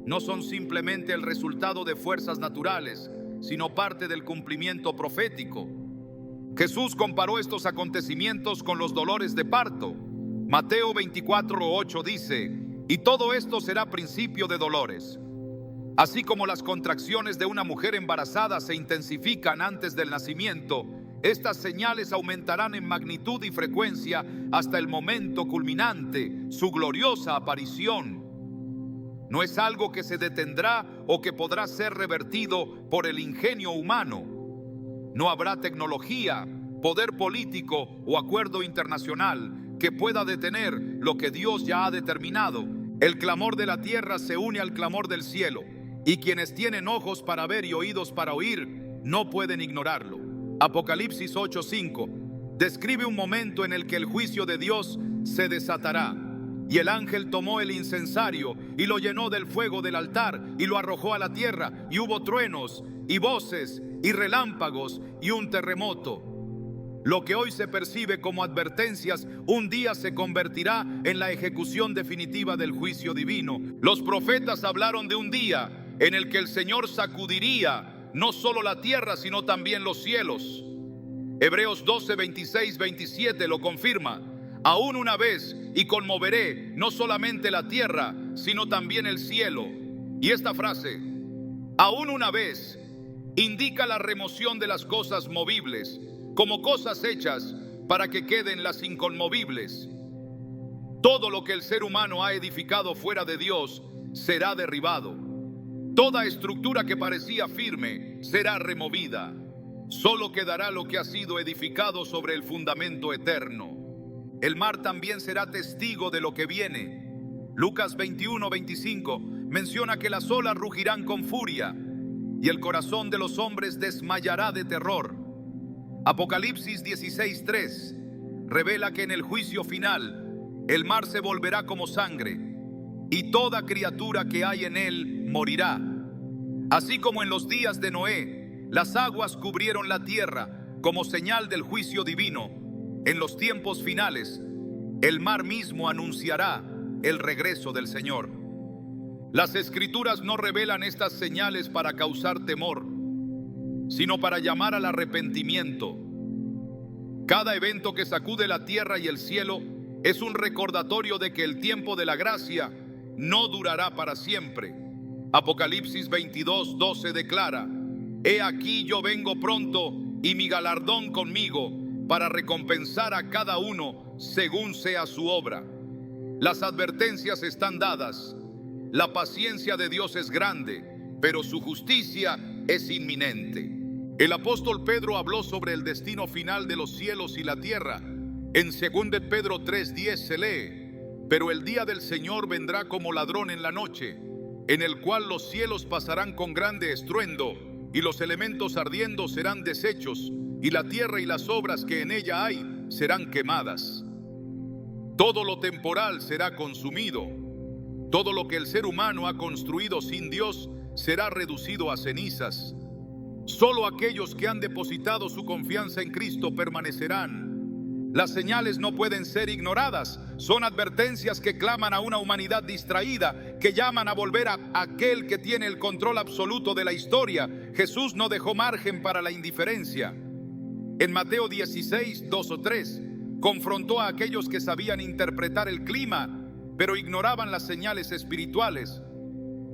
No son simplemente el resultado de fuerzas naturales, sino parte del cumplimiento profético. Jesús comparó estos acontecimientos con los dolores de parto. Mateo 24:8 dice: y todo esto será principio de dolores. Así como las contracciones de una mujer embarazada se intensifican antes del nacimiento, estas señales aumentarán en magnitud y frecuencia hasta el momento culminante, su gloriosa aparición. No es algo que se detendrá o que podrá ser revertido por el ingenio humano. No habrá tecnología, poder político o acuerdo internacional que pueda detener lo que Dios ya ha determinado. El clamor de la tierra se une al clamor del cielo, y quienes tienen ojos para ver y oídos para oír no pueden ignorarlo. Apocalipsis 8:5 describe un momento en el que el juicio de Dios se desatará. Y el ángel tomó el incensario y lo llenó del fuego del altar y lo arrojó a la tierra, y hubo truenos y voces y relámpagos y un terremoto. Lo que hoy se percibe como advertencias, un día se convertirá en la ejecución definitiva del juicio divino. Los profetas hablaron de un día en el que el Señor sacudiría no solo la tierra, sino también los cielos. Hebreos 12:26-27 lo confirma. Aún una vez, y conmoveré no solamente la tierra, sino también el cielo. Y esta frase, aún una vez, indica la remoción de las cosas movibles, como cosas hechas para que queden las inconmovibles. Todo lo que el ser humano ha edificado fuera de Dios será derribado. Toda estructura que parecía firme será removida. Solo quedará lo que ha sido edificado sobre el fundamento eterno. El mar también será testigo de lo que viene. Lucas 21:25 menciona que las olas rugirán con furia y el corazón de los hombres desmayará de terror. Apocalipsis 16:3 revela que en el juicio final el mar se volverá como sangre y toda criatura que hay en él morirá. Así como en los días de Noé, las aguas cubrieron la tierra como señal del juicio divino. En los tiempos finales, el mar mismo anunciará el regreso del Señor. Las Escrituras no revelan estas señales para causar temor, sino para llamar al arrepentimiento. Cada evento que sacude la tierra y el cielo es un recordatorio de que el tiempo de la gracia no durará para siempre. Apocalipsis 22:12 declara: He aquí yo vengo pronto y mi galardón conmigo, para recompensar a cada uno según sea su obra. Las advertencias están dadas. La paciencia de Dios es grande, pero su justicia es inminente. El apóstol Pedro habló sobre el destino final de los cielos y la tierra. En 2 Pedro 3:10 se lee: Pero el día del Señor vendrá como ladrón en la noche, en el cual los cielos pasarán con grande estruendo, y los elementos ardiendo serán deshechos, y la tierra y las obras que en ella hay serán quemadas. Todo lo temporal será consumido. Todo lo que el ser humano ha construido sin Dios será reducido a cenizas. Solo aquellos que han depositado su confianza en Cristo permanecerán. Las señales no pueden ser ignoradas. Son advertencias que claman a una humanidad distraída, que llaman a volver a aquel que tiene el control absoluto de la historia. Jesús no dejó margen para la indiferencia. En Mateo 16:2 o 3, confrontó a aquellos que sabían interpretar el clima, pero ignoraban las señales espirituales.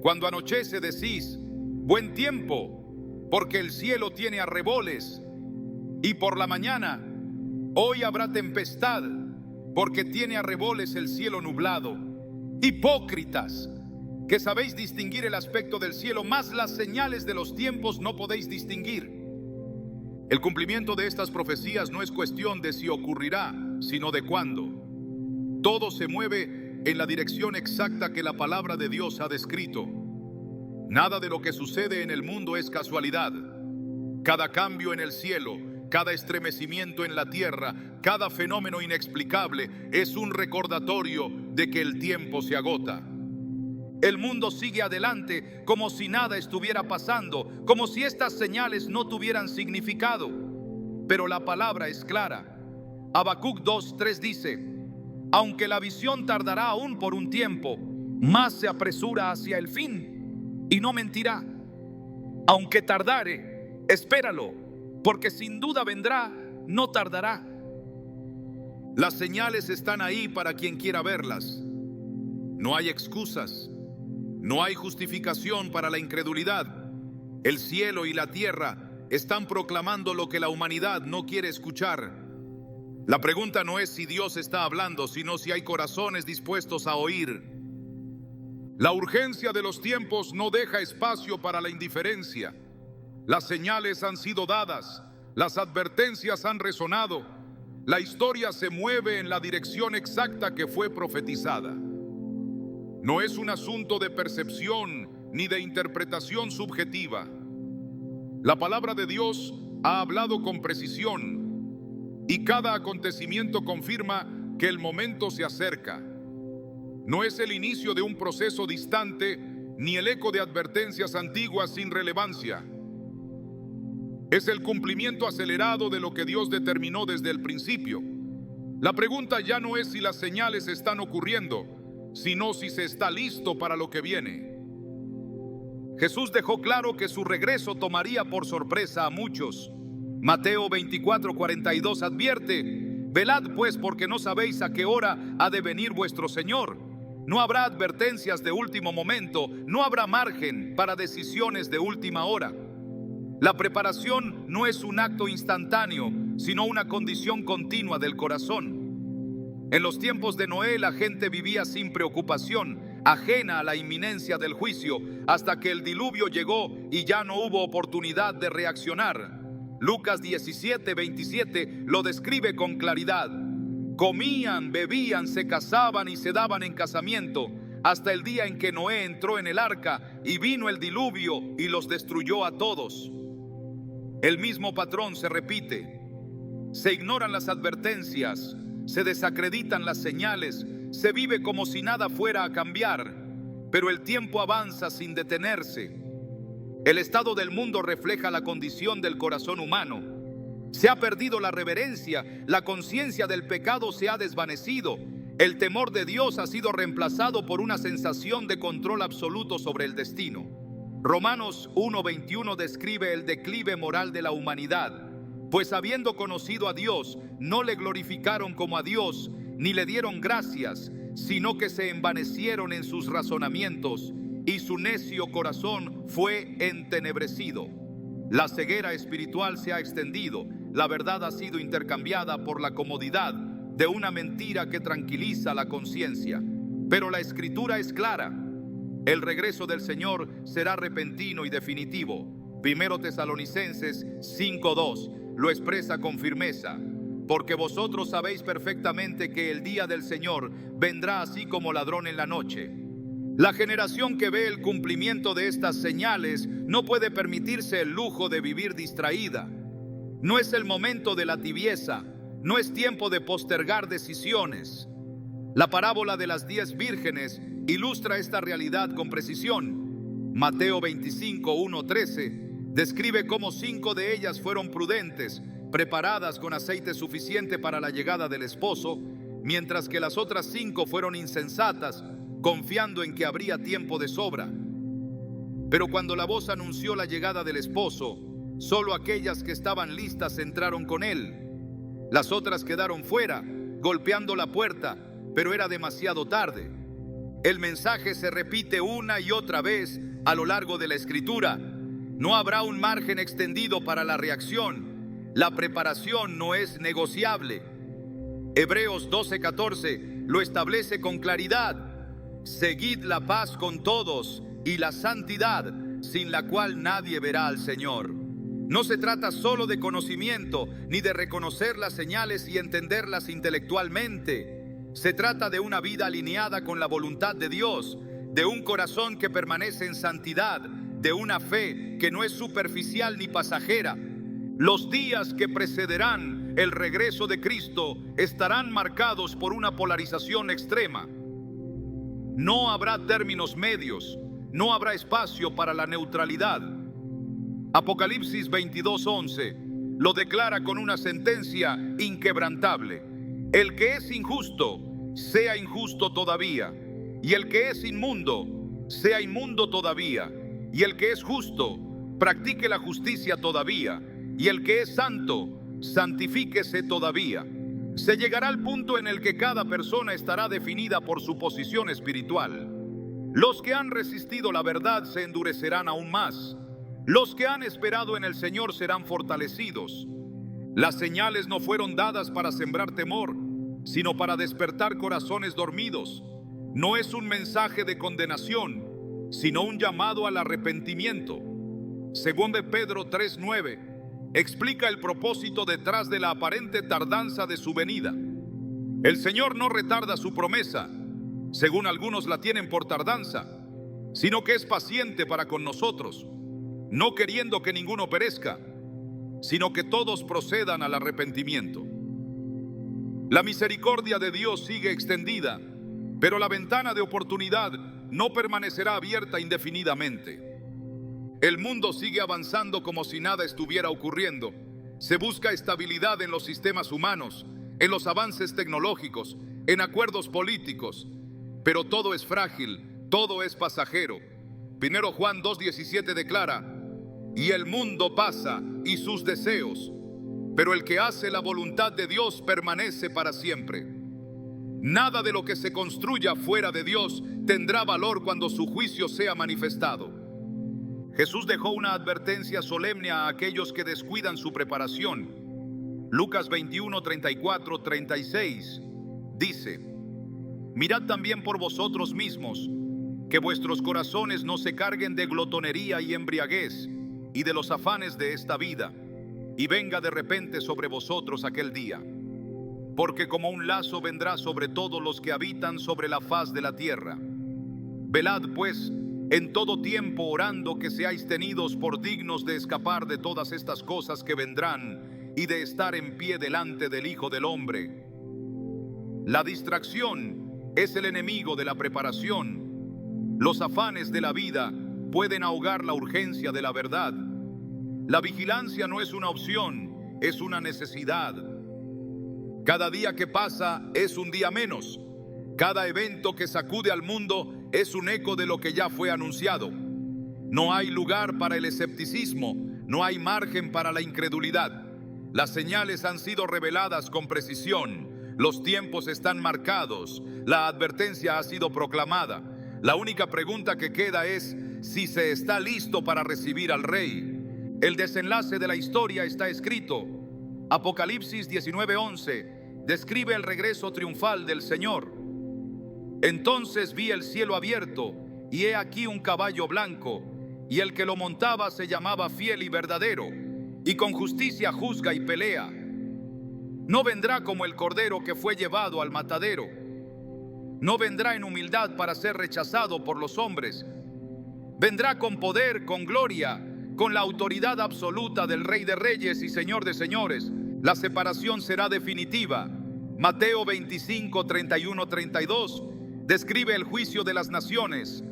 Cuando anochece decís: buen tiempo, porque el cielo tiene arreboles. Y por la mañana: hoy habrá tempestad, porque tiene arreboles el cielo nublado. Hipócritas, que sabéis distinguir el aspecto del cielo, mas las señales de los tiempos no podéis distinguir. El cumplimiento de estas profecías no es cuestión de si ocurrirá, sino de cuándo. Todo se mueve en la dirección exacta que la palabra de Dios ha descrito. Nada de lo que sucede en el mundo es casualidad. Cada cambio en el cielo, cada estremecimiento en la tierra, cada fenómeno inexplicable es un recordatorio de que el tiempo se agota. El mundo sigue adelante como si nada estuviera pasando, como si estas señales no tuvieran significado. Pero la palabra es clara. Habacuc 2:3 dice: aunque la visión tardará aún por un tiempo, más se apresura hacia el fin y no mentirá. Aunque tardare, espéralo, porque sin duda vendrá, no tardará. Las señales están ahí para quien quiera verlas. No hay excusas, no hay justificación para la incredulidad. El cielo y la tierra están proclamando lo que la humanidad no quiere escuchar. La pregunta no es si Dios está hablando, sino si hay corazones dispuestos a oír. La urgencia de los tiempos no deja espacio para la indiferencia. Las señales han sido dadas, las advertencias han resonado, la historia se mueve en la dirección exacta que fue profetizada. No es un asunto de percepción ni de interpretación subjetiva. La palabra de Dios ha hablado con precisión y cada acontecimiento confirma que el momento se acerca. No es el inicio de un proceso distante ni el eco de advertencias antiguas sin relevancia. Es el cumplimiento acelerado de lo que Dios determinó desde el principio. La pregunta ya no es si las señales están ocurriendo, sino si se está listo para lo que viene. Jesús dejó claro que su regreso tomaría por sorpresa a muchos. Mateo 24:42 advierte: velad pues, porque no sabéis a qué hora ha de venir vuestro Señor. No habrá advertencias de último momento, no habrá margen para decisiones de última hora. La preparación no es un acto instantáneo, sino una condición continua del corazón. En los tiempos de Noé, la gente vivía sin preocupación, ajena a la inminencia del juicio, hasta que el diluvio llegó y ya no hubo oportunidad de reaccionar. Lucas 17:27 lo describe con claridad. Comían, bebían, se casaban y se daban en casamiento, hasta el día en que Noé entró en el arca y vino el diluvio y los destruyó a todos. El mismo patrón se repite. Se ignoran las advertencias, se desacreditan las señales, se vive como si nada fuera a cambiar, pero el tiempo avanza sin detenerse. El estado del mundo refleja la condición del corazón humano. Se ha perdido la reverencia, la conciencia del pecado se ha desvanecido, el temor de Dios ha sido reemplazado por una sensación de control absoluto sobre el destino. Romanos 1:21 describe el declive moral de la humanidad, pues habiendo conocido a Dios, no le glorificaron como a Dios, ni le dieron gracias, sino que se envanecieron en sus razonamientos, y su necio corazón fue entenebrecido. La ceguera espiritual se ha extendido, la verdad ha sido intercambiada por la comodidad de una mentira que tranquiliza la conciencia. Pero la Escritura es clara. El regreso del Señor será repentino y definitivo. 1 Tesalonicenses 5:2 lo expresa con firmeza. Porque vosotros sabéis perfectamente que el día del Señor vendrá así como ladrón en la noche. La generación que ve el cumplimiento de estas señales no puede permitirse el lujo de vivir distraída. No es el momento de la tibieza, no es tiempo de postergar decisiones. La parábola de las 10 vírgenes ilustra esta realidad con precisión. Mateo 25:1-13 describe cómo 5 de ellas fueron prudentes, preparadas con aceite suficiente para la llegada del esposo, mientras que las otras 5 fueron insensatas, confiando en que habría tiempo de sobra. Pero cuando la voz anunció la llegada del esposo, solo aquellas que estaban listas entraron con él. Las otras quedaron fuera, golpeando la puerta, pero era demasiado tarde. El mensaje se repite una y otra vez a lo largo de la Escritura. No habrá un margen extendido para la reacción. La preparación no es negociable. Hebreos 12:14 lo establece con claridad. Seguid la paz con todos y la santidad, sin la cual nadie verá al Señor. No se trata solo de conocimiento, ni de reconocer las señales y entenderlas intelectualmente. Se trata de una vida alineada con la voluntad de Dios, de un corazón que permanece en santidad, de una fe que no es superficial ni pasajera. Los días que precederán el regreso de Cristo estarán marcados por una polarización extrema. No habrá términos medios, no habrá espacio para la neutralidad. Apocalipsis 22:11 lo declara con una sentencia inquebrantable: el que es injusto, sea injusto todavía, y el que es inmundo, sea inmundo todavía, y el que es justo, practique la justicia todavía, y el que es santo, santifíquese todavía. Se llegará al punto en el que cada persona estará definida por su posición espiritual. Los que han resistido la verdad se endurecerán aún más. Los que han esperado en el Señor serán fortalecidos. Las señales no fueron dadas para sembrar temor, sino para despertar corazones dormidos. No es un mensaje de condenación, sino un llamado al arrepentimiento. Según de Pedro 3:9, explica el propósito detrás de la aparente tardanza de su venida. El Señor no retarda su promesa, según algunos la tienen por tardanza, sino que es paciente para con nosotros, no queriendo que ninguno perezca, sino que todos procedan al arrepentimiento. La misericordia de Dios sigue extendida, pero la ventana de oportunidad no permanecerá abierta indefinidamente. El mundo sigue avanzando como si nada estuviera ocurriendo. Se busca estabilidad en los sistemas humanos, en los avances tecnológicos, en acuerdos políticos, pero todo es frágil, todo es pasajero. 1 Juan 2:17 declara: y el mundo pasa y sus deseos, pero el que hace la voluntad de Dios permanece para siempre. Nada de lo que se construya fuera de Dios tendrá valor cuando su juicio sea manifestado. Jesús dejó una advertencia solemne a aquellos que descuidan su preparación. Lucas 21:34-36 dice: mirad también por vosotros mismos, que vuestros corazones no se carguen de glotonería y embriaguez, y de los afanes de esta vida, y venga de repente sobre vosotros aquel día. Porque como un lazo vendrá sobre todos los que habitan sobre la faz de la tierra. Velad pues en todo tiempo, orando que seáis tenidos por dignos de escapar de todas estas cosas que vendrán, y de estar en pie delante del Hijo del Hombre. La distracción es el enemigo de la preparación. Los afanes de la vida pueden ahogar la urgencia de la verdad. La vigilancia no es una opción, es una necesidad. Cada día que pasa es un día menos. Cada evento que sacude al mundo es un eco de lo que ya fue anunciado. No hay lugar para el escepticismo, no hay margen para la incredulidad. Las señales han sido reveladas con precisión. Los tiempos están marcados. La advertencia ha sido proclamada. La única pregunta que queda es si se está listo para recibir al Rey. El desenlace de la historia está escrito. Apocalipsis 19:11 describe el regreso triunfal del Señor. Entonces vi el cielo abierto, y he aquí un caballo blanco, y el que lo montaba se llamaba Fiel y Verdadero, y con justicia juzga y pelea. No vendrá como el cordero que fue llevado al matadero. No vendrá en humildad para ser rechazado por los hombres. Vendrá con poder, con gloria, con la autoridad absoluta del Rey de Reyes y Señor de Señores. La separación será definitiva. Mateo 25:31-32 describe el juicio de las naciones.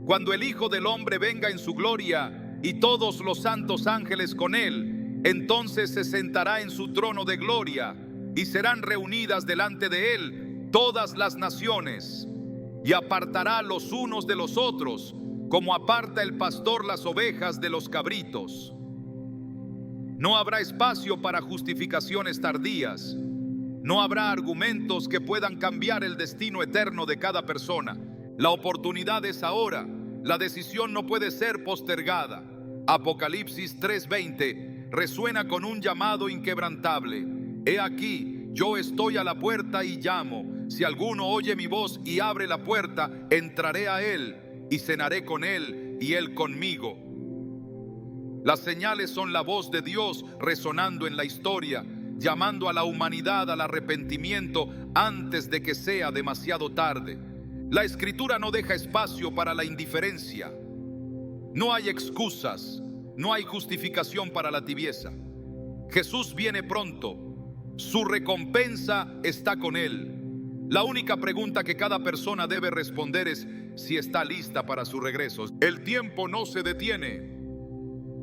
Cuando el Hijo del Hombre venga en su gloria y todos los santos ángeles con él, entonces se sentará en su trono de gloria y serán reunidas delante de él todas las naciones, y apartará los unos de los otros, como aparta el pastor las ovejas de los cabritos. No habrá espacio para justificaciones tardías. No habrá argumentos que puedan cambiar el destino eterno de cada persona. La oportunidad es ahora. La decisión no puede ser postergada. Apocalipsis 3:20 resuena con un llamado inquebrantable. He aquí, yo estoy a la puerta y llamo. Si alguno oye mi voz y abre la puerta, entraré a él y cenaré con él y él conmigo. Las señales son la voz de Dios resonando en la historia, llamando a la humanidad al arrepentimiento antes de que sea demasiado tarde. La Escritura no deja espacio para la indiferencia. No hay excusas, no hay justificación para la tibieza. Jesús viene pronto. Su recompensa está con Él. La única pregunta que cada persona debe responder es si está lista para su regreso. El tiempo no se detiene.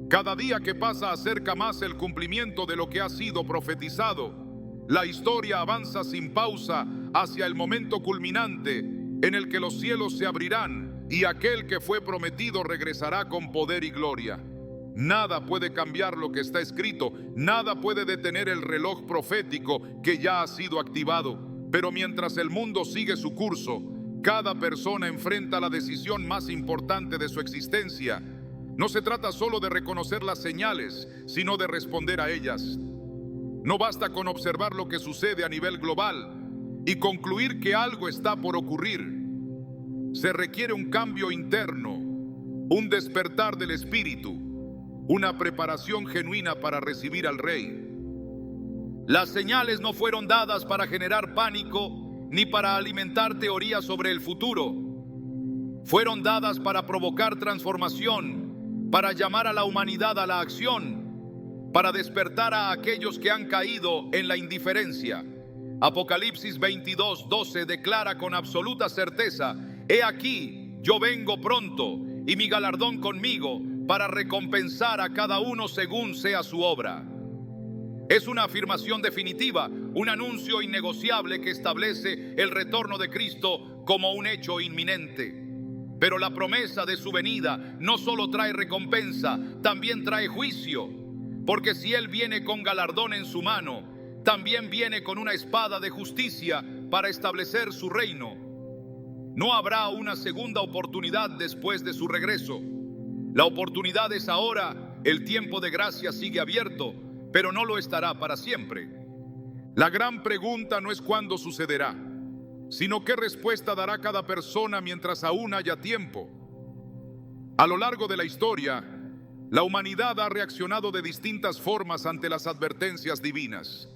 Cada día que pasa acerca más el cumplimiento de lo que ha sido profetizado. La historia avanza sin pausa hacia el momento culminante en el que los cielos se abrirán y aquel que fue prometido regresará con poder y gloria. Nada puede cambiar lo que está escrito, nada puede detener el reloj profético que ya ha sido activado. Pero mientras el mundo sigue su curso, cada persona enfrenta la decisión más importante de su existencia. No se trata solo de reconocer las señales, sino de responder a ellas. No basta con observar lo que sucede a nivel global y concluir que algo está por ocurrir. Se requiere un cambio interno, un despertar del espíritu, una preparación genuina para recibir al Rey. Las señales no fueron dadas para generar pánico ni para alimentar teorías sobre el futuro. Fueron dadas para provocar transformación, para llamar a la humanidad a la acción, para despertar a aquellos que han caído en la indiferencia. Apocalipsis 22:12 declara con absoluta certeza: He aquí, yo vengo pronto, y mi galardón conmigo, para recompensar a cada uno según sea su obra. Es una afirmación definitiva, un anuncio innegociable que establece el retorno de Cristo como un hecho inminente. Pero la promesa de su venida no solo trae recompensa, también trae juicio. Porque si Él viene con galardón en su mano, también viene con una espada de justicia para establecer su reino. No habrá una segunda oportunidad después de su regreso. La oportunidad es ahora, el tiempo de gracia sigue abierto, pero no lo estará para siempre. La gran pregunta no es cuándo sucederá, sino qué respuesta dará cada persona mientras aún haya tiempo. A lo largo de la historia, la humanidad ha reaccionado de distintas formas ante las advertencias divinas.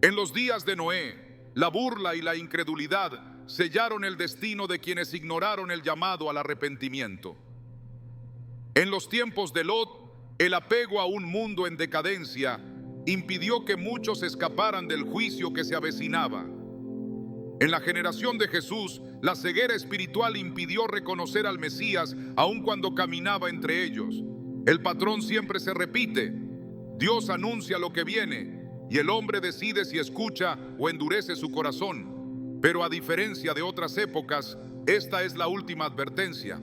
En los días de Noé, la burla y la incredulidad sellaron el destino de quienes ignoraron el llamado al arrepentimiento. En los tiempos de Lot, el apego a un mundo en decadencia impidió que muchos escaparan del juicio que se avecinaba. En la generación de Jesús, la ceguera espiritual impidió reconocer al Mesías aun cuando caminaba entre ellos. El patrón siempre se repite: Dios anuncia lo que viene y el hombre decide si escucha o endurece su corazón. Pero a diferencia de otras épocas, esta es la última advertencia.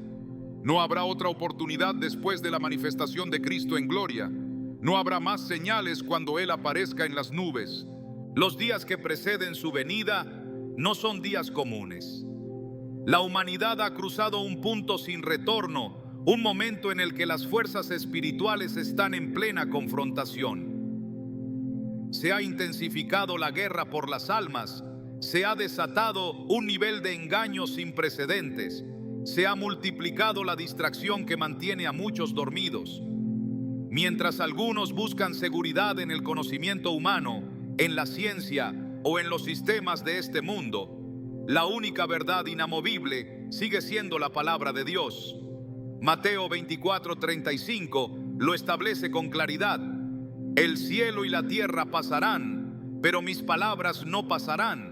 No habrá otra oportunidad después de la manifestación de Cristo en gloria. No habrá más señales cuando Él aparezca en las nubes. Los días que preceden su venida no son días comunes. La humanidad ha cruzado un punto sin retorno, un momento en el que las fuerzas espirituales están en plena confrontación. Se ha intensificado la guerra por las almas, se ha desatado un nivel de engaño sin precedentes. Se ha multiplicado la distracción que mantiene a muchos dormidos. Mientras algunos buscan seguridad en el conocimiento humano, en la ciencia o en los sistemas de este mundo, la única verdad inamovible sigue siendo la palabra de Dios. Mateo 24:35 lo establece con claridad: El cielo y la tierra pasarán, pero mis palabras no pasarán.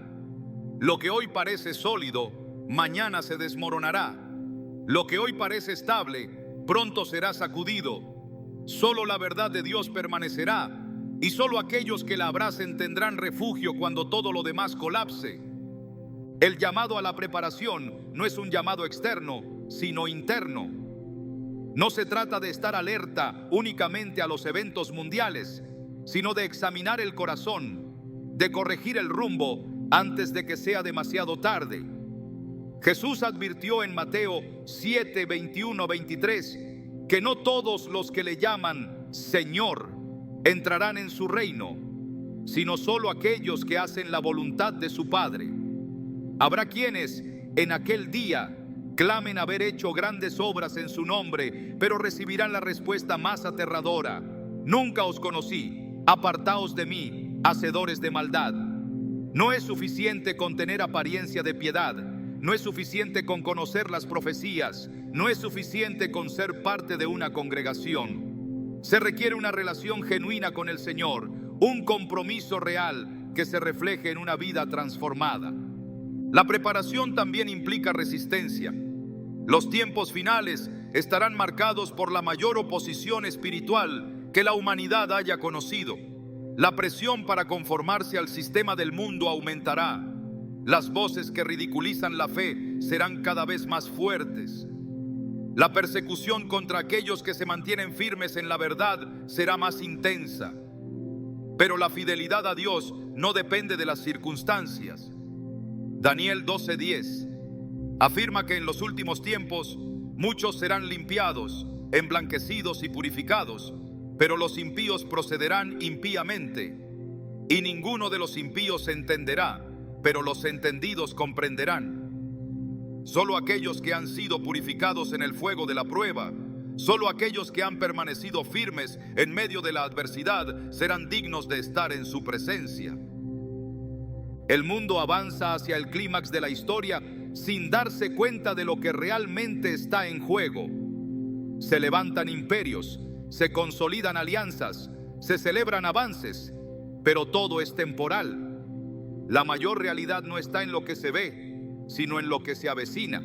Lo que hoy parece sólido, mañana se desmoronará. Lo que hoy parece estable, pronto será sacudido. Solo la verdad de Dios permanecerá, y solo aquellos que la abracen tendrán refugio cuando todo lo demás colapse. El llamado a la preparación no es un llamado externo, sino interno. No se trata de estar alerta únicamente a los eventos mundiales, sino de examinar el corazón, de corregir el rumbo antes de que sea demasiado tarde. Jesús advirtió en Mateo 7, 21, 23 que no todos los que le llaman Señor entrarán en su reino, sino solo aquellos que hacen la voluntad de su Padre. Habrá quienes en aquel día clamen haber hecho grandes obras en su nombre, pero recibirán la respuesta más aterradora: Nunca os conocí, apartaos de mí, hacedores de maldad. No es suficiente con tener apariencia de piedad. No es suficiente con conocer las profecías, no es suficiente con ser parte de una congregación. Se requiere una relación genuina con el Señor, un compromiso real que se refleje en una vida transformada. La preparación también implica resistencia. Los tiempos finales estarán marcados por la mayor oposición espiritual que la humanidad haya conocido. La presión para conformarse al sistema del mundo aumentará. Las voces que ridiculizan la fe serán cada vez más fuertes. La persecución contra aquellos que se mantienen firmes en la verdad será más intensa. Pero la fidelidad a Dios no depende de las circunstancias. Daniel 12:10 afirma que en los últimos tiempos muchos serán limpiados, emblanquecidos y purificados, pero los impíos procederán impíamente. Y ninguno de los impíos entenderá, pero los entendidos comprenderán. Solo aquellos que han sido purificados en el fuego de la prueba, solo aquellos que han permanecido firmes en medio de la adversidad serán dignos de estar en su presencia. El mundo avanza hacia el clímax de la historia sin darse cuenta de lo que realmente está en juego. Se levantan imperios, se consolidan alianzas, se celebran avances, pero todo es temporal. La mayor realidad no está en lo que se ve, sino en lo que se avecina.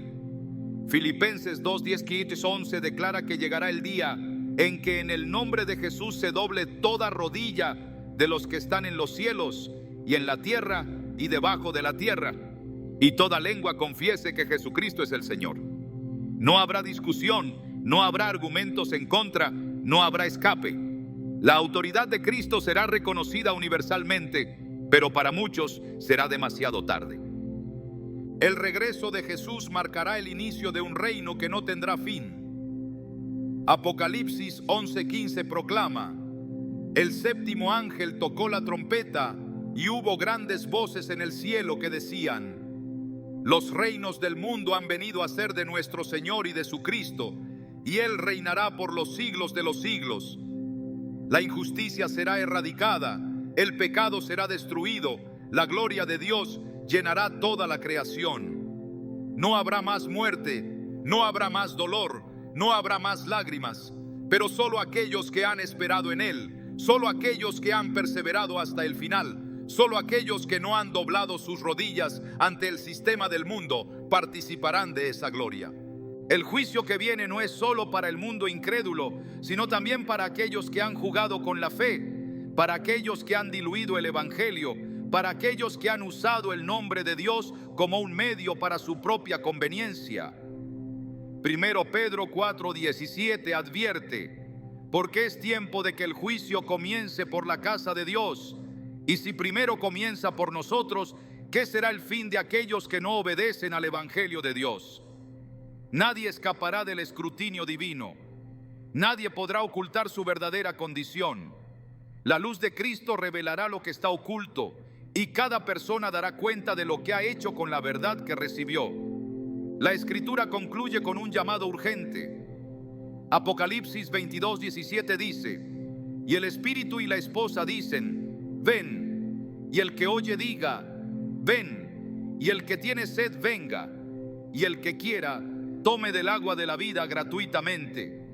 Filipenses 2:10-11 declara que llegará el día en que en el nombre de Jesús se doble toda rodilla de los que están en los cielos y en la tierra y debajo de la tierra, y toda lengua confiese que Jesucristo es el Señor. No habrá discusión, no habrá argumentos en contra, no habrá escape. La autoridad de Cristo será reconocida universalmente, pero para muchos será demasiado tarde. El regreso de Jesús marcará el inicio de un reino que no tendrá fin. Apocalipsis 11:15 proclama: el séptimo ángel tocó la trompeta y hubo grandes voces en el cielo que decían: los reinos del mundo han venido a ser de nuestro Señor y de su Cristo, y Él reinará por los siglos de los siglos. La injusticia será erradicada, el pecado será destruido, la gloria de Dios llenará toda la creación. No habrá más muerte, no habrá más dolor, no habrá más lágrimas, pero solo aquellos que han esperado en Él, solo aquellos que han perseverado hasta el final, solo aquellos que no han doblado sus rodillas ante el sistema del mundo participarán de esa gloria. El juicio que viene no es solo para el mundo incrédulo, sino también para aquellos que han jugado con la fe, para aquellos que han diluido el evangelio, para aquellos que han usado el nombre de Dios como un medio para su propia conveniencia. Primero Pedro 4:17 advierte: porque es tiempo de que el juicio comience por la casa de Dios, y si primero comienza por nosotros, ¿qué será el fin de aquellos que no obedecen al evangelio de Dios? Nadie escapará del escrutinio divino. Nadie podrá ocultar su verdadera condición. La luz de Cristo revelará lo que está oculto, y cada persona dará cuenta de lo que ha hecho con la verdad que recibió. La Escritura concluye con un llamado urgente. Apocalipsis 22:17 dice: y el Espíritu y la esposa dicen: ven. Y el que oye diga: ven. Y el que tiene sed venga. Y el que quiera tome del agua de la vida gratuitamente.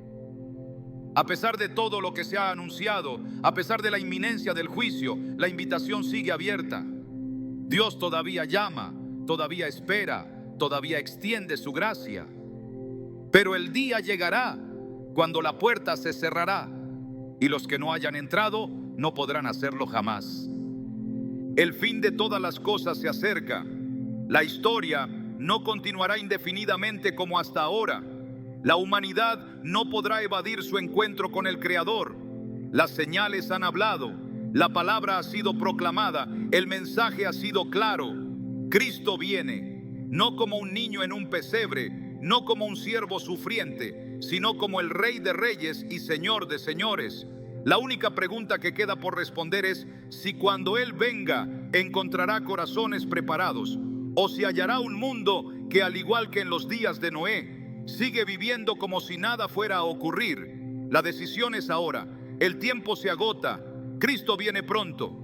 A pesar de todo lo que se ha anunciado, a pesar de la inminencia del juicio, la invitación sigue abierta. Dios todavía llama, todavía espera, todavía extiende su gracia. Pero el día llegará cuando la puerta se cerrará y los que no hayan entrado no podrán hacerlo jamás. El fin de todas las cosas se acerca. La historia no continuará indefinidamente como hasta ahora. La humanidad no podrá evadir su encuentro con el Creador. Las señales han hablado, la palabra ha sido proclamada, el mensaje ha sido claro. Cristo viene, no como un niño en un pesebre, no como un siervo sufriente, sino como el Rey de Reyes y Señor de Señores. La única pregunta que queda por responder es si cuando Él venga encontrará corazones preparados, o si hallará un mundo que, al igual que en los días de Noé, sigue viviendo como si nada fuera a ocurrir. La decisión es ahora. El tiempo se agota. Cristo viene pronto.